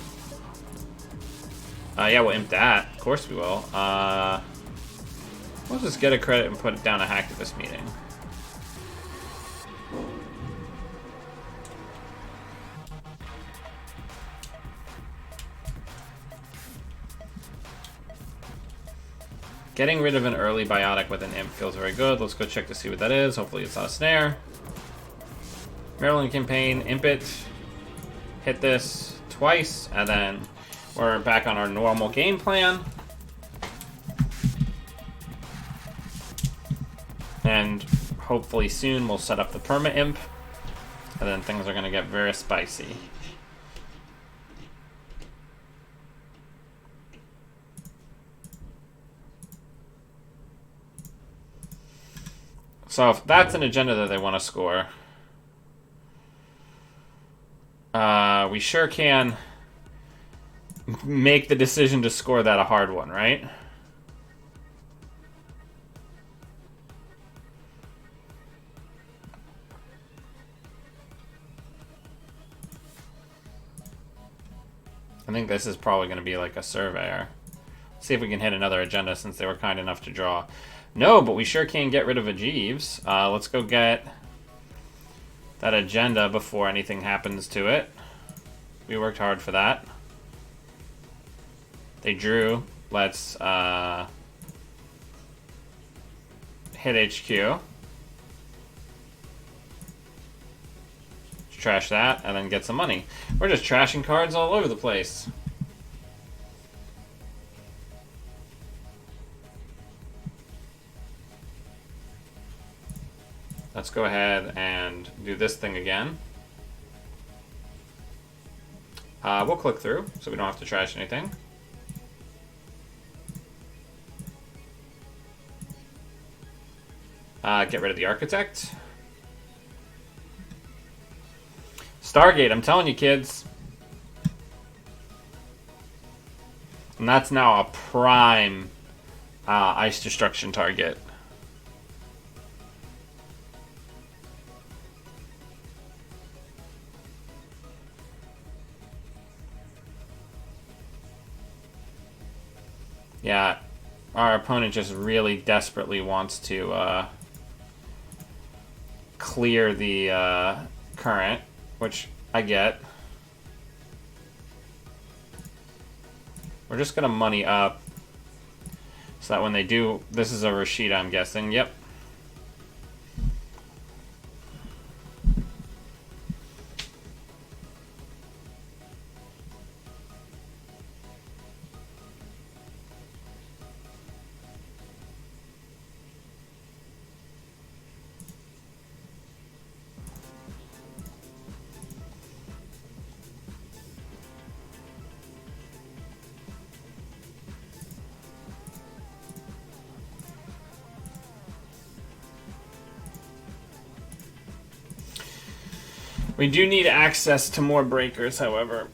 Yeah, we'll imp that. Of course we will. We'll just get a credit and put it down a hacktivist meeting. Getting rid of an early biotic with an imp feels very good. Let's go check to see what that is. Hopefully it's not a snare. Maryland campaign, imp it, hit this twice, and then we're back on our normal game plan. And hopefully soon we'll set up the perma imp, and then things are going to get very spicy. So if that's an agenda that they want to score, we sure can make the decision to score that a hard one, right? I think this is probably going to be like a surveyor. See if we can hit another agenda since they were kind enough to draw. No, but we sure can get rid of a Jeeves. Let's go get that agenda before anything happens to it. We worked hard for that. They drew. Let's hit HQ. Trash that, and then get some money. We're just trashing cards all over the place. Let's go ahead and do this thing again. We'll click through, so we don't have to trash anything. Get rid of the architect. Stargate, I'm telling you, kids. And that's now a prime ice destruction target. Yeah, our opponent just really desperately wants to clear the current, which I get. We're just going to money up so that when they do... This is a Rashida, I'm guessing. Yep. We do need access to more breakers, however.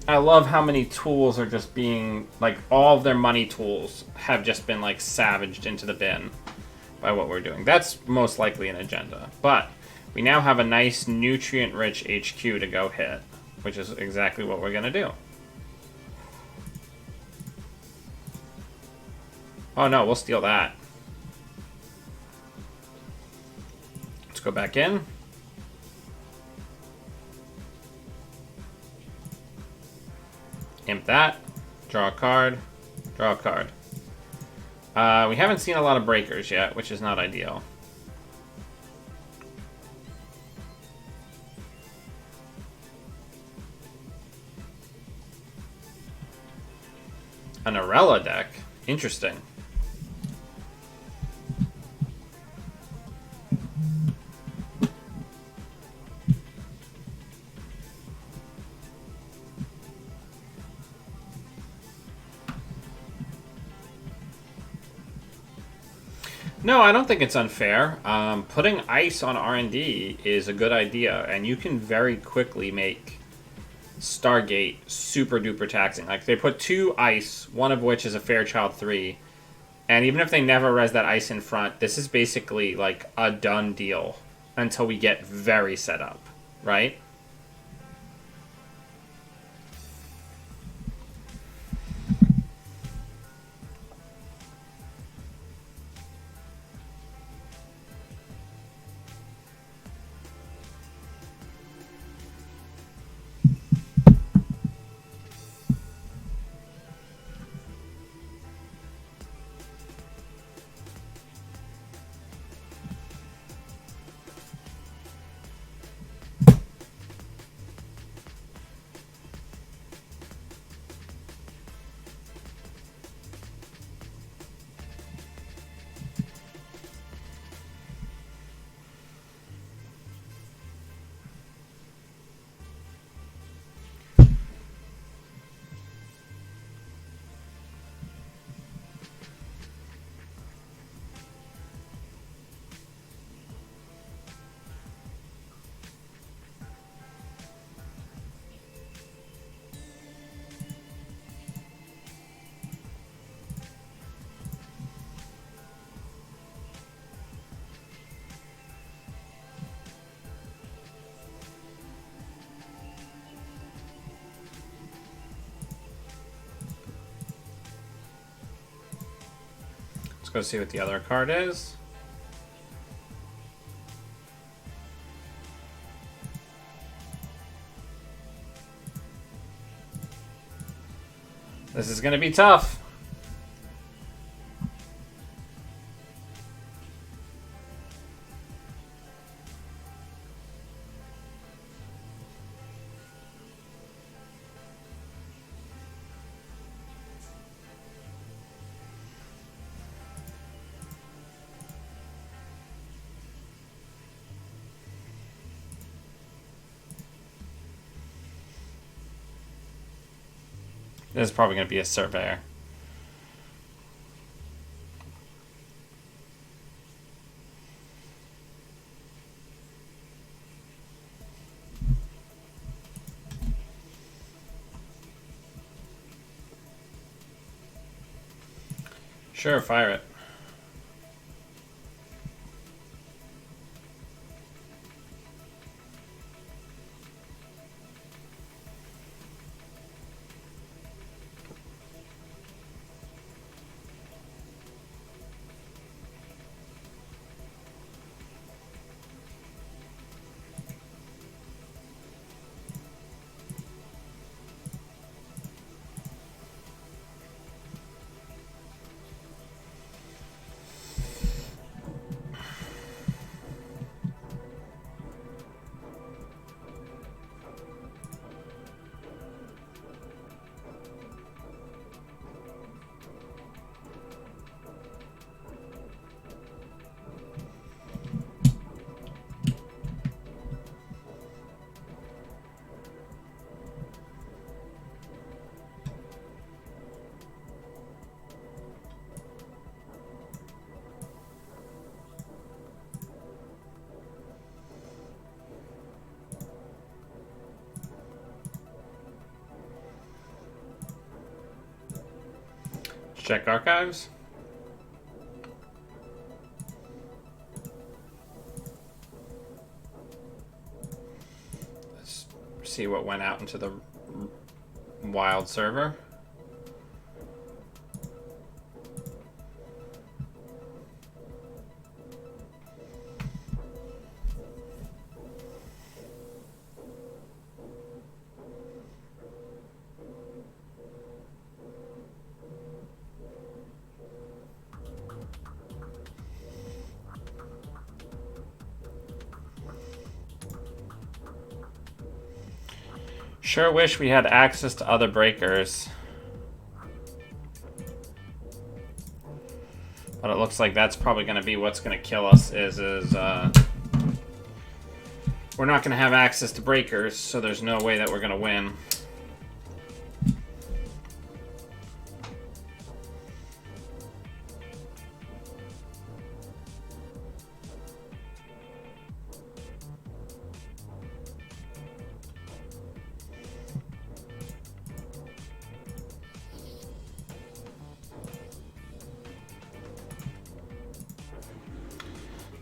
I love how many tools are just being, like, all of their money tools have just been, like, savaged into the bin by what we're doing. That's most likely an agenda. But we now have a nice nutrient-rich HQ to go hit, which is exactly what we're going to do. Oh, no, we'll steal that. Go back in. Imp that. Draw a card. Draw a card. We haven't seen a lot of breakers yet, which is not ideal. An Arella deck. Interesting. No, I don't think it's unfair. Putting ice on R&D is a good idea, and you can very quickly make Stargate super duper taxing. Like, they put 2 ice, one of which is a Fairchild 3, and even if they never res that ice in front, this is basically like a done deal until we get very set up, right? Let's go see what the other card is. This is going to be tough. This is probably going to be a surveyor. Sure, fire it. Check archives. Let's see what went out into the wild server. Sure wish we had access to other breakers. But it looks like that's probably going to be what's going to kill us is we're not going to have access to breakers, so there's no way that we're going to win.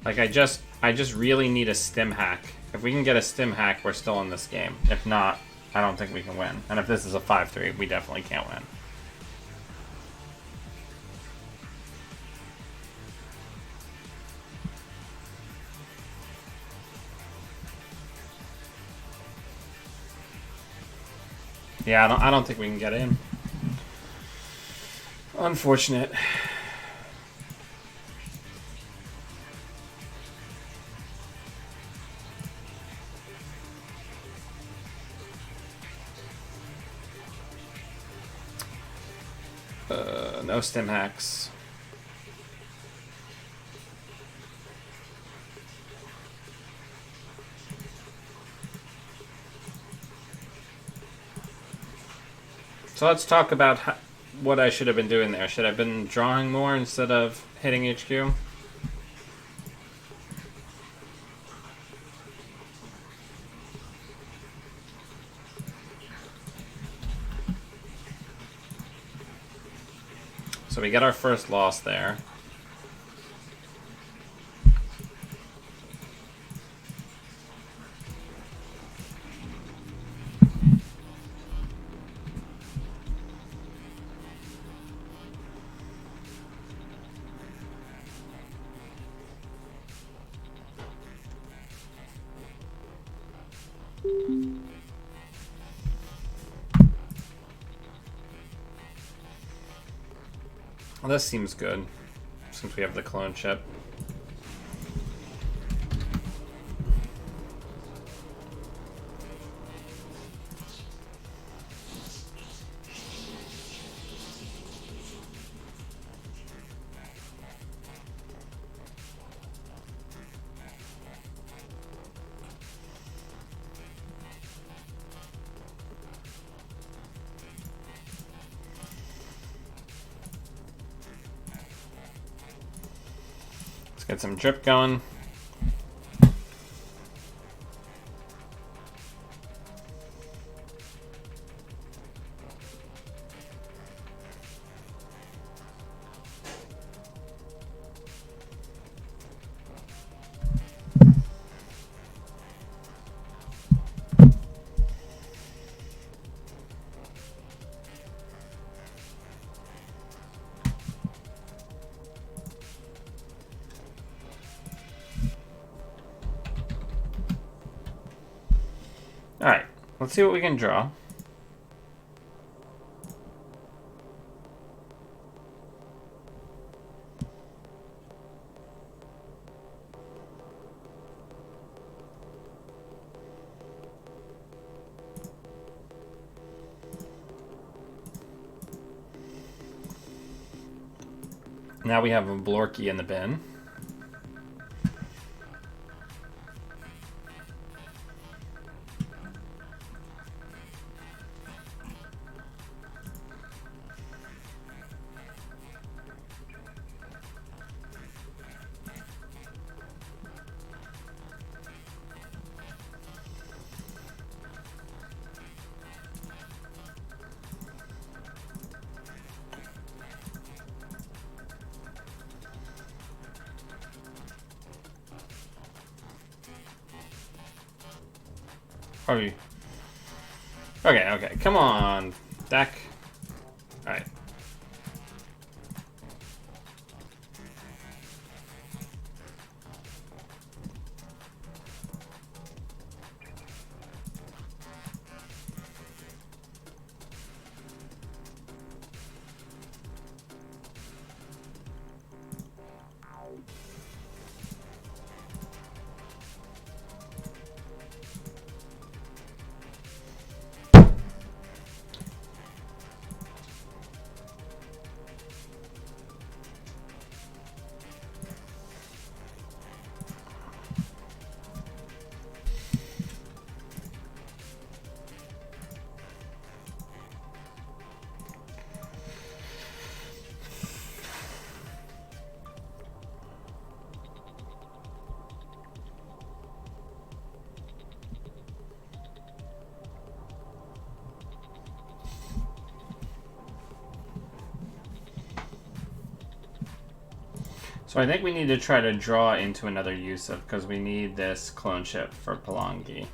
Like, I just really need a stim hack. If we can get a stim hack, we're still in this game. If not, I don't think we can win. And if this is a 5-3, we definitely can't win. Yeah, I don't think we can get in. Unfortunate. No stim hacks. So let's talk about what I should have been doing there. Should I have been drawing more instead of hitting HQ? So we get our first loss there. Well, this seems good, since we have the clone chip. Get some drip going. Alright, let's see what we can draw. Now we have a Blorky in the bin. Oh, you... Okay, come on, deck. Alright. So I think we need to try to draw into another Yusuf because we need this clone ship for Palangi.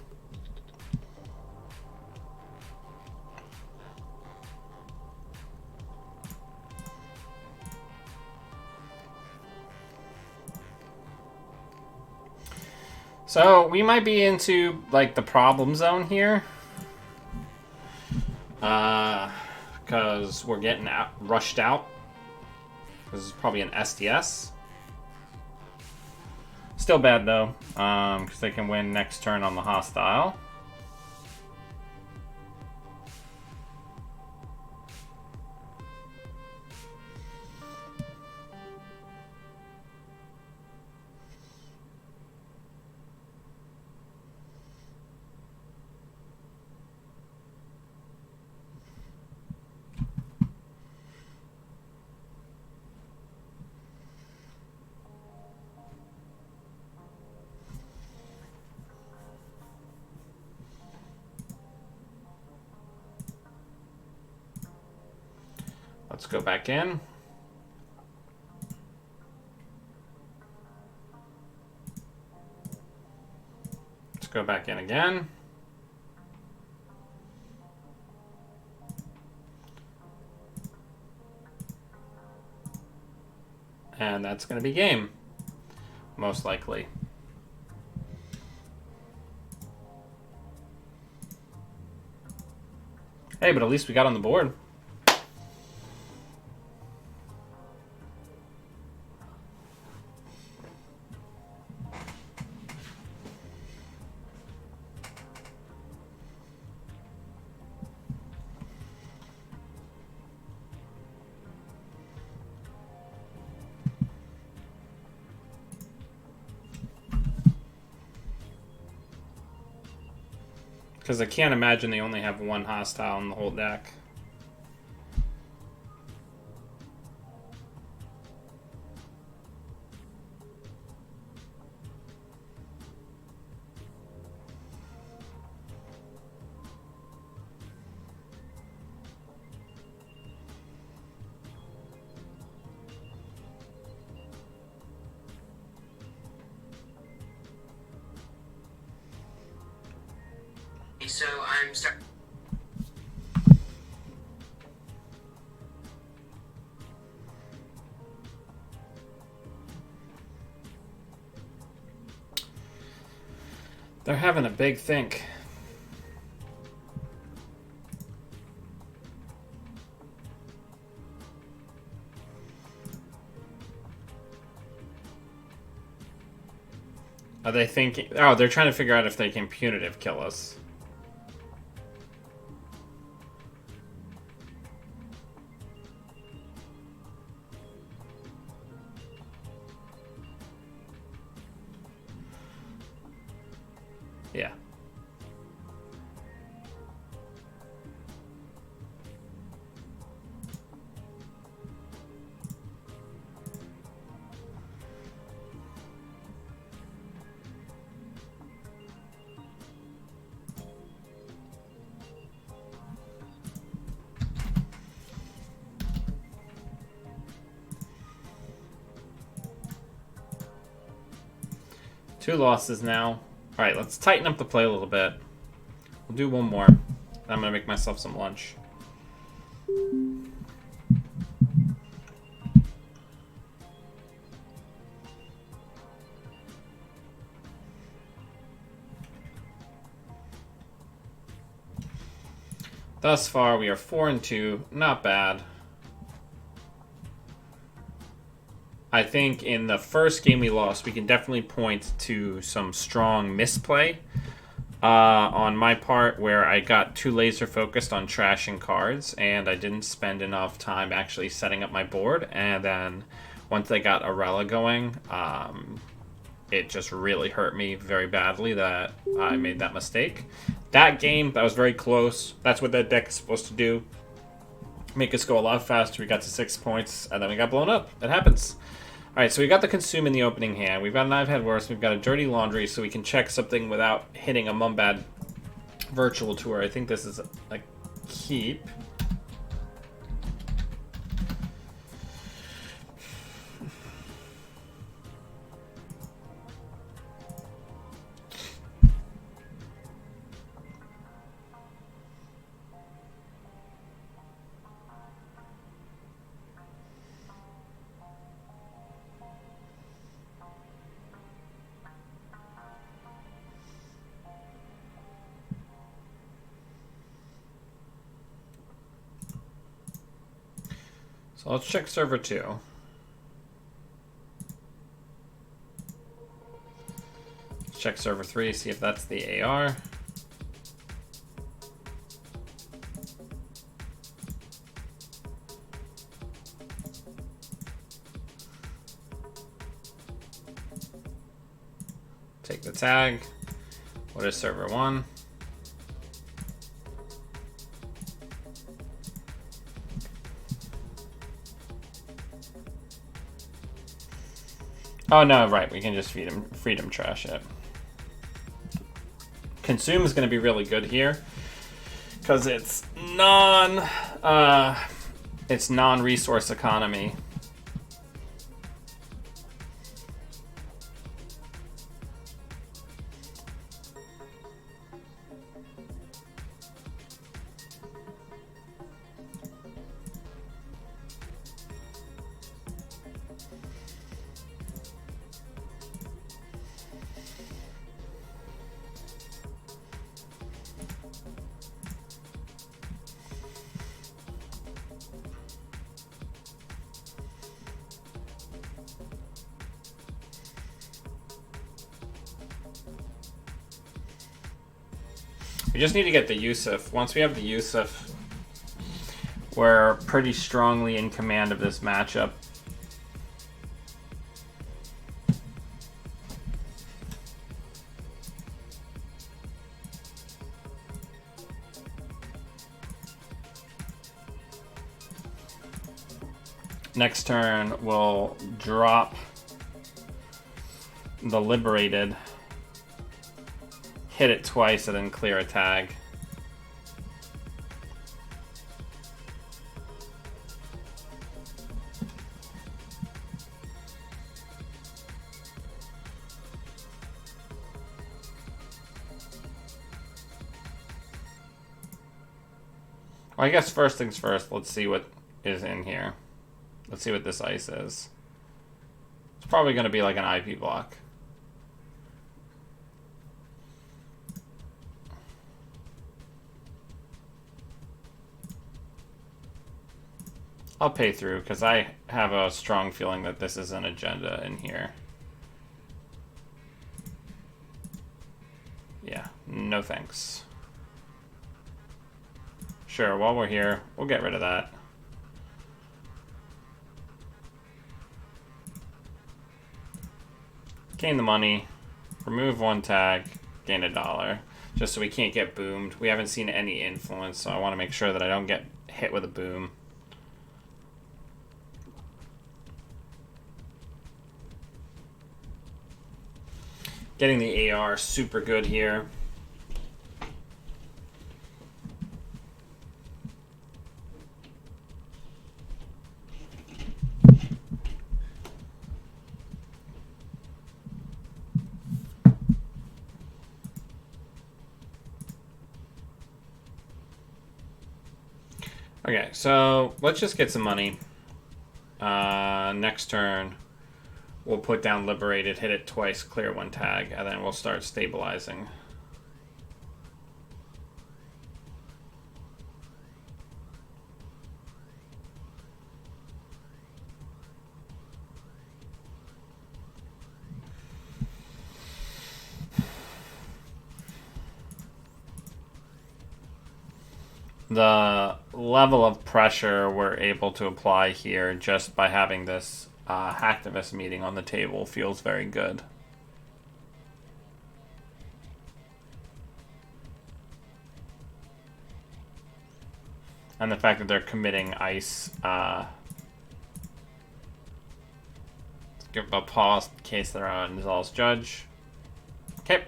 So we might be into like the problem zone here. Because we're getting rushed out. This is probably an SDS. Still bad though, because they can win next turn on the hostile. Let's go back in. Let's go back in again. And that's going to be game. Most likely. Hey, but at least we got on the board. Because I can't imagine they only have one hostile in the whole deck. So I'm start. They're having a big think. Are they thinking... Oh, they're trying to figure out if they can punitive kill us. Yeah. Two losses now. Alright, let's tighten up the play a little bit. We'll do one more. I'm gonna make myself some lunch. Thus far, we are 4-2. Not bad. I think in the first game we lost, we can definitely point to some strong misplay on my part, where I got too laser focused on trashing cards, and I didn't spend enough time actually setting up my board. And then once I got Arella going, it just really hurt me very badly that I made that mistake. That game, that was very close. That's what that deck is supposed to do. Make us go a lot faster. We got to 6 points, and then we got blown up. It happens. Alright, so we got the Consume in the opening hand. We've got an I've Had Worse. We've got a Dirty Laundry, so we can check something without hitting a Mumbad Virtual Tour. I think this is a keep. So let's check server 2. Let's check server 3, see if that's the AR. Take the tag. What is server 1? Oh no, right, we can just freedom trash it. Consume is going to be really good here because it's non-resource economy. We just need to get the Yusuf. Once we have the Yusuf, we're pretty strongly in command of this matchup. Next turn, we'll drop the Liberated, hit it twice, and then clear a tag. Well, I guess first things first, let's see what is in here. Let's see what this ice is. It's probably going to be like an IP block. I'll pay through because I have a strong feeling that this is an agenda in here. Yeah, no thanks. Sure, while we're here, we'll get rid of that. Gain the money, remove one tag, gain $1. Just so we can't get boomed. We haven't seen any influence, so I want to make sure that I don't get hit with a boom. Getting the AR super good here. Okay, so let's just get some money. Next turn, we'll put down Liberated, hit it twice, clear one tag, and then we'll start stabilizing. The level of pressure we're able to apply here just by having this hacktivist meeting on the table feels very good. And the fact that they're committing ice. Let's give a pause in case they're on Nizal's judge. Okay.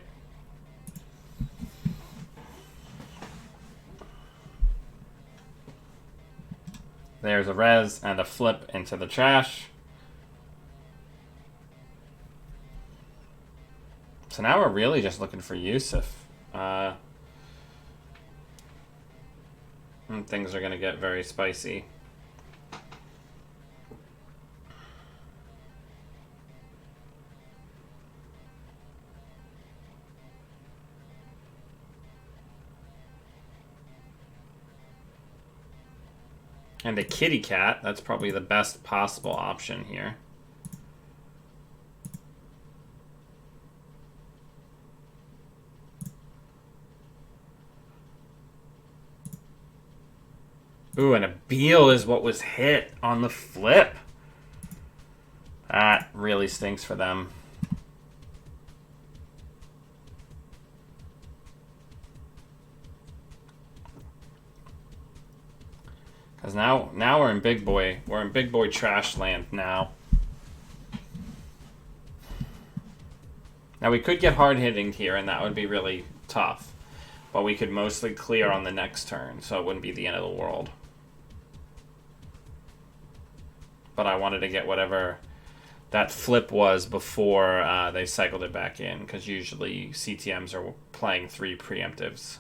There's a res and a flip into the trash. So now we're really just looking for Yusuf. Things are going to get very spicy. And a kitty cat. That's probably the best possible option here. Ooh, and a Beal is what was hit on the flip. That really stinks for them. Because now we're in big boy trash land now. Now we could get hard hitting here, and that would be really tough. But we could mostly clear on the next turn, so it wouldn't be the end of the world. But I wanted to get whatever that flip was before they cycled it back in, because usually CTMs are playing 3 preemptives.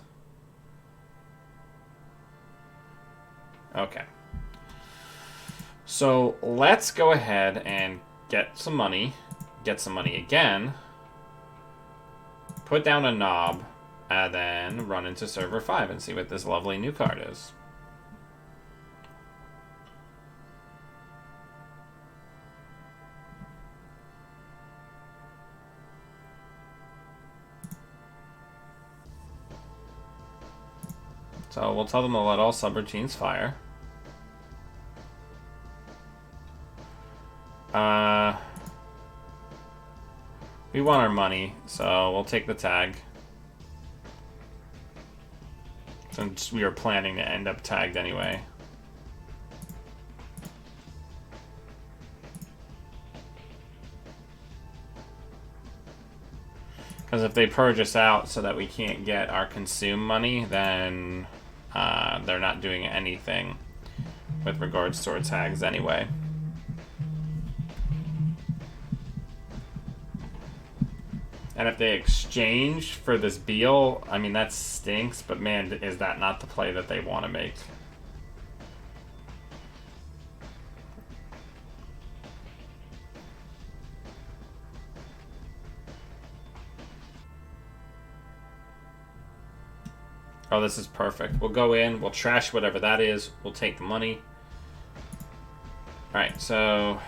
Okay. So let's go ahead and get some money again, put down a knob, and then run into server 5 and see what this lovely new card is. So we'll tell them to let all subroutines fire. We want our money, so we'll take the tag. Since we were planning to end up tagged anyway. Because if they purge us out so that we can't get our consume money, then they're not doing anything with regards to our tags anyway. And if they exchange for this Beal, I mean, that stinks, but man, is that not the play that they want to make. Oh, this is perfect. We'll go in, we'll trash whatever that is, we'll take the money. Alright, so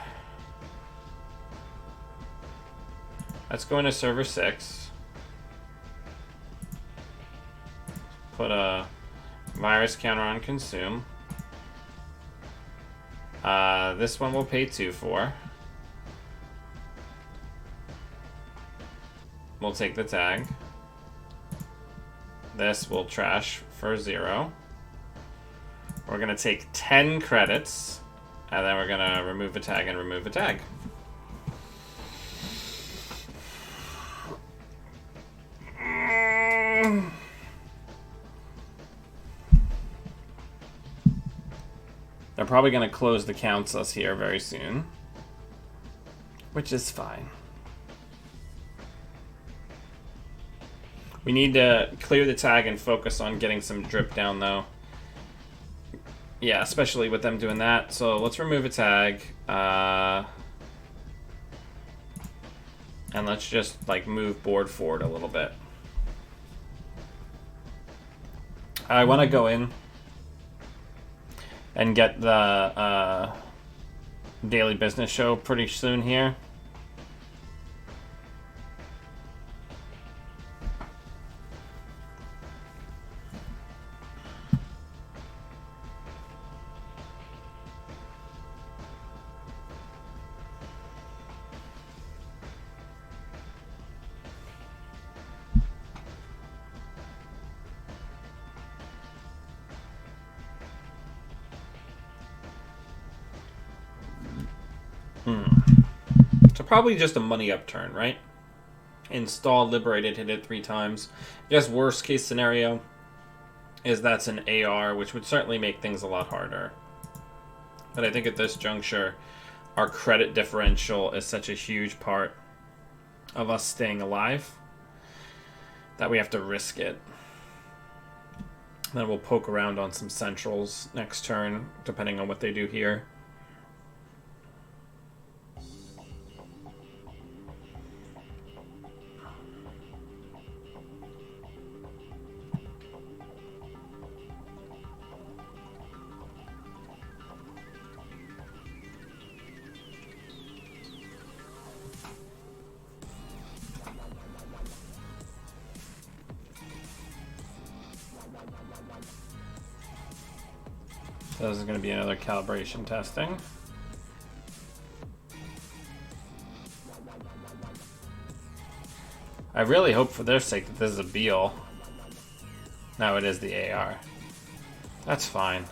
let's go into server 6. Put a virus counter on consume. This one we'll pay 2 for. We'll take the tag. This will trash for 0. We're going to take 10 credits, and then we're going to remove a tag and remove a tag. They're probably going to close the counts us here very soon, which is fine. We need to clear the tag and focus on getting some drip down, though. Yeah, especially with them doing that. So let's remove a tag. And let's just, like, move board forward a little bit. I want to go in and get the daily business show pretty soon here. So probably just a money upturn, right? Install, liberated, hit it 3 times. I guess worst case scenario is that's an AR, which would certainly make things a lot harder. But I think at this juncture, our credit differential is such a huge part of us staying alive that we have to risk it. Then we'll poke around on some centrals next turn, depending on what they do here. So this is going to be another calibration testing. I really hope for their sake that this is a Beal. No, it is the AR. That's fine.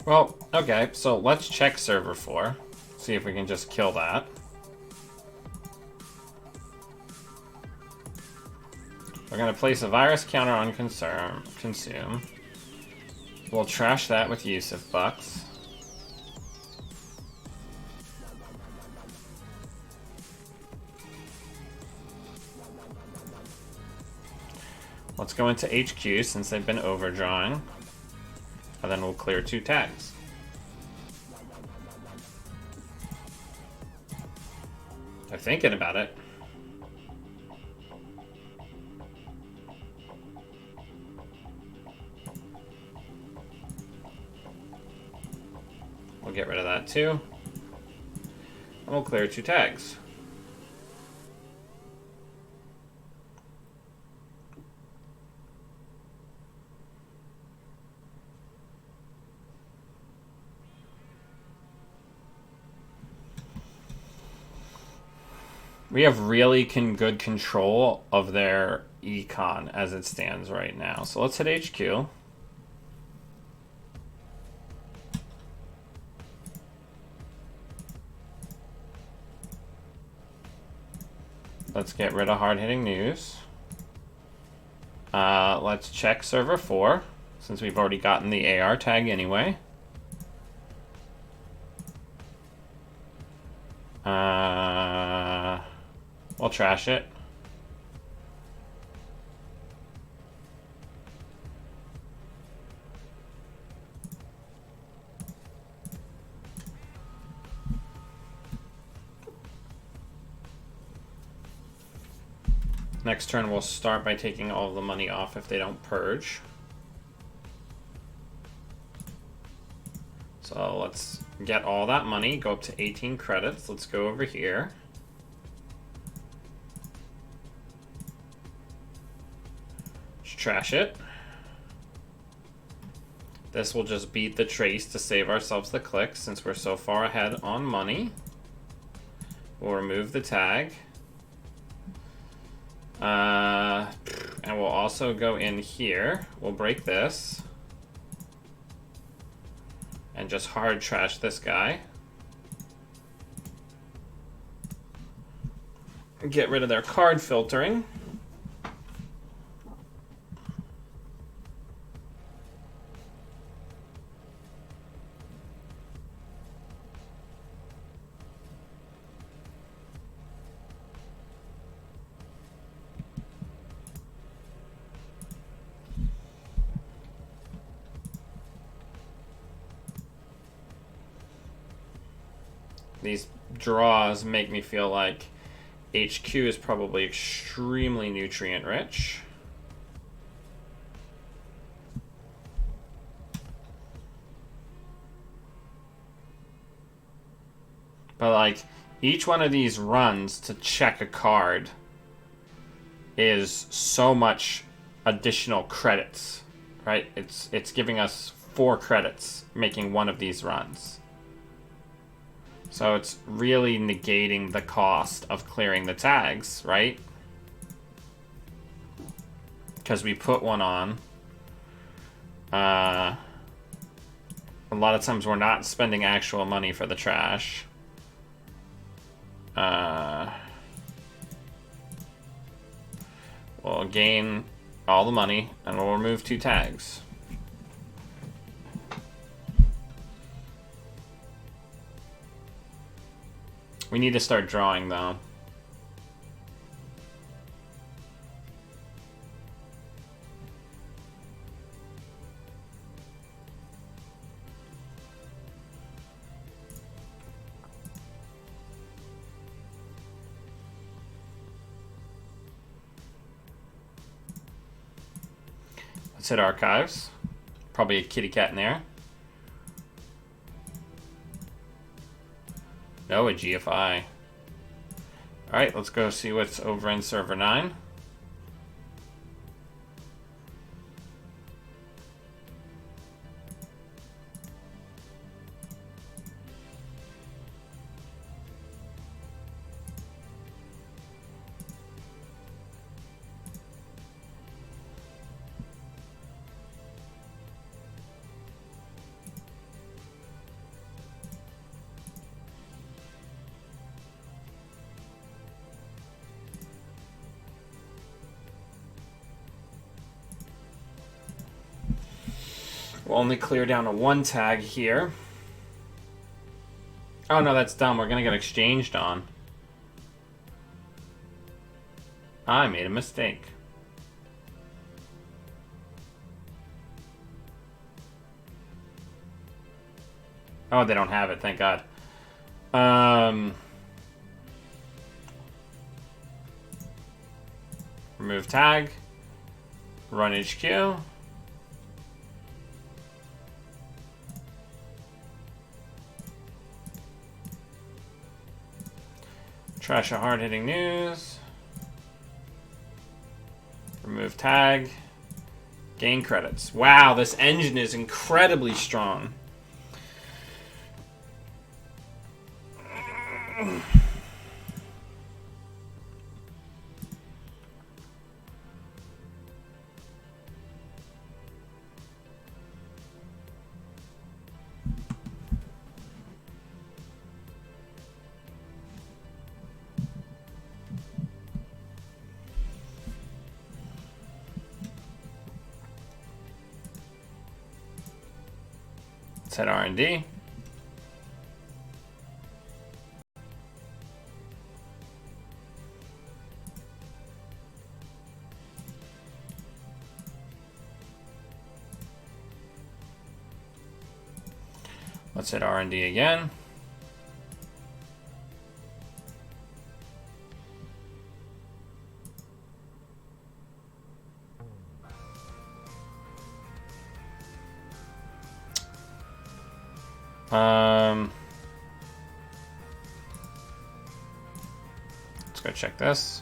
Well, okay, so let's check server 4. See if we can just kill that. We're going to place a virus counter on consume. We'll trash that with Yusuf bucks. Let's go into HQ since they've been overdrawing. And then we'll clear 2 tags. They're thinking about it. We'll get rid of that too. And we'll clear 2 tags. We have really good control of their econ as it stands right now. So let's hit HQ. Let's get rid of hard-hitting news. Let's check server 4, since we've already gotten the AR tag anyway. We'll trash it. Next turn we'll start by taking all of the money off if they don't purge. So let's get all that money, go up to 18 credits. Let's go over here. Just trash it. This will just beat the trace to save ourselves the clicks since we're so far ahead on money. We'll remove the tag. And we'll also go in here. We'll break this. And just hard trash this guy. Get rid of their card filtering. These draws make me feel like HQ is probably extremely nutrient rich. But like each one of these runs to check a card is so much additional credits, right? It's giving us 4 credits making one of these runs. So it's really negating the cost of clearing the tags, right? Because we put one on. A lot of times we're not spending actual money for the trash. We'll gain all the money and we'll remove 2 tags. We need to start drawing, though. Let's hit archives. Probably a kitty cat in there. No, a GFI. Alright, let's go see what's over in server 9. We'll only clear down to 1 tag here. Oh no, that's dumb. We're gonna get exchanged on. I made a mistake. Oh, they don't have it, thank God. Remove tag. Run HQ. Trash a hard-hitting news. Remove tag. Gain credits. Wow, this engine is incredibly strong. Let's hit R&D. Let's hit R&D again. Let's go check this.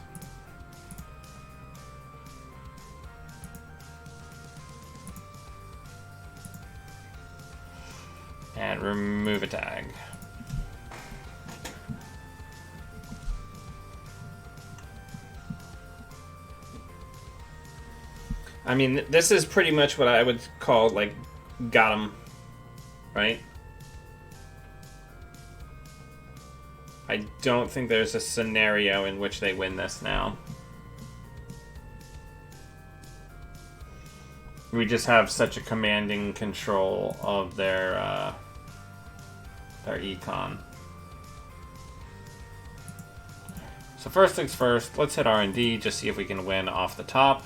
And remove a tag. I mean, this is pretty much what I would call, like, got 'em, right? I don't think there's a scenario in which they win this now. We just have such a commanding control of their econ. So first things first, let's hit R&D, just see if we can win off the top.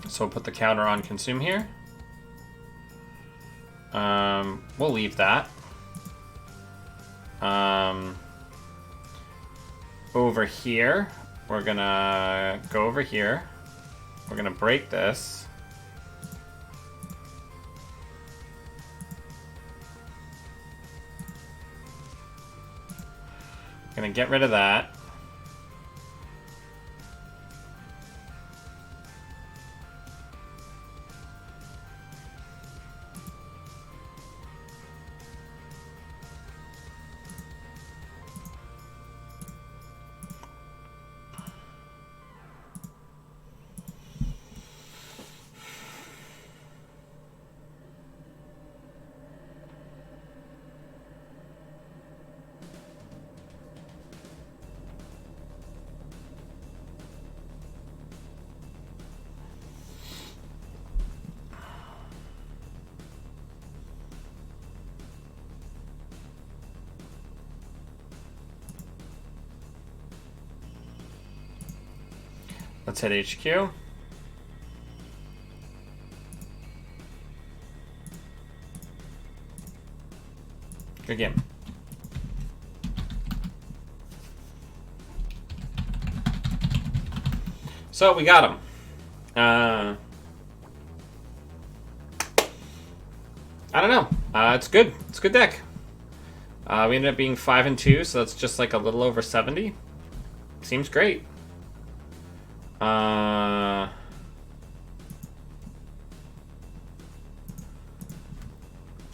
So we'll put the counter on consume here. We'll leave that. Over here, we're gonna go over here. We're gonna break this. Gonna get rid of that. Let's hit HQ. Good game. So we got him. I don't know. It's good. It's a good deck. We ended up being 5-2, so that's just like a little over 70. Seems great.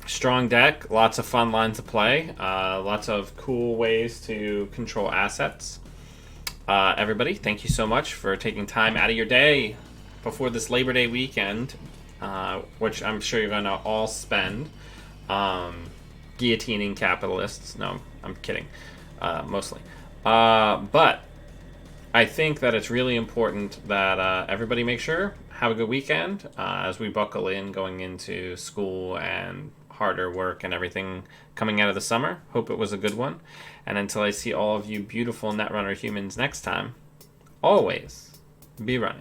Strong deck, lots of fun lines of play, lots of cool ways to control assets. Everybody, thank you so much for taking time out of your day before this Labor Day weekend, which I'm sure you're going to all spend guillotining capitalists. No, I'm kidding, mostly. But I think that it's really important that everybody make sure have a good weekend as we buckle in going into school and harder work and everything coming out of the summer. Hope it was a good one. And until I see all of you beautiful Netrunner humans next time, always be running.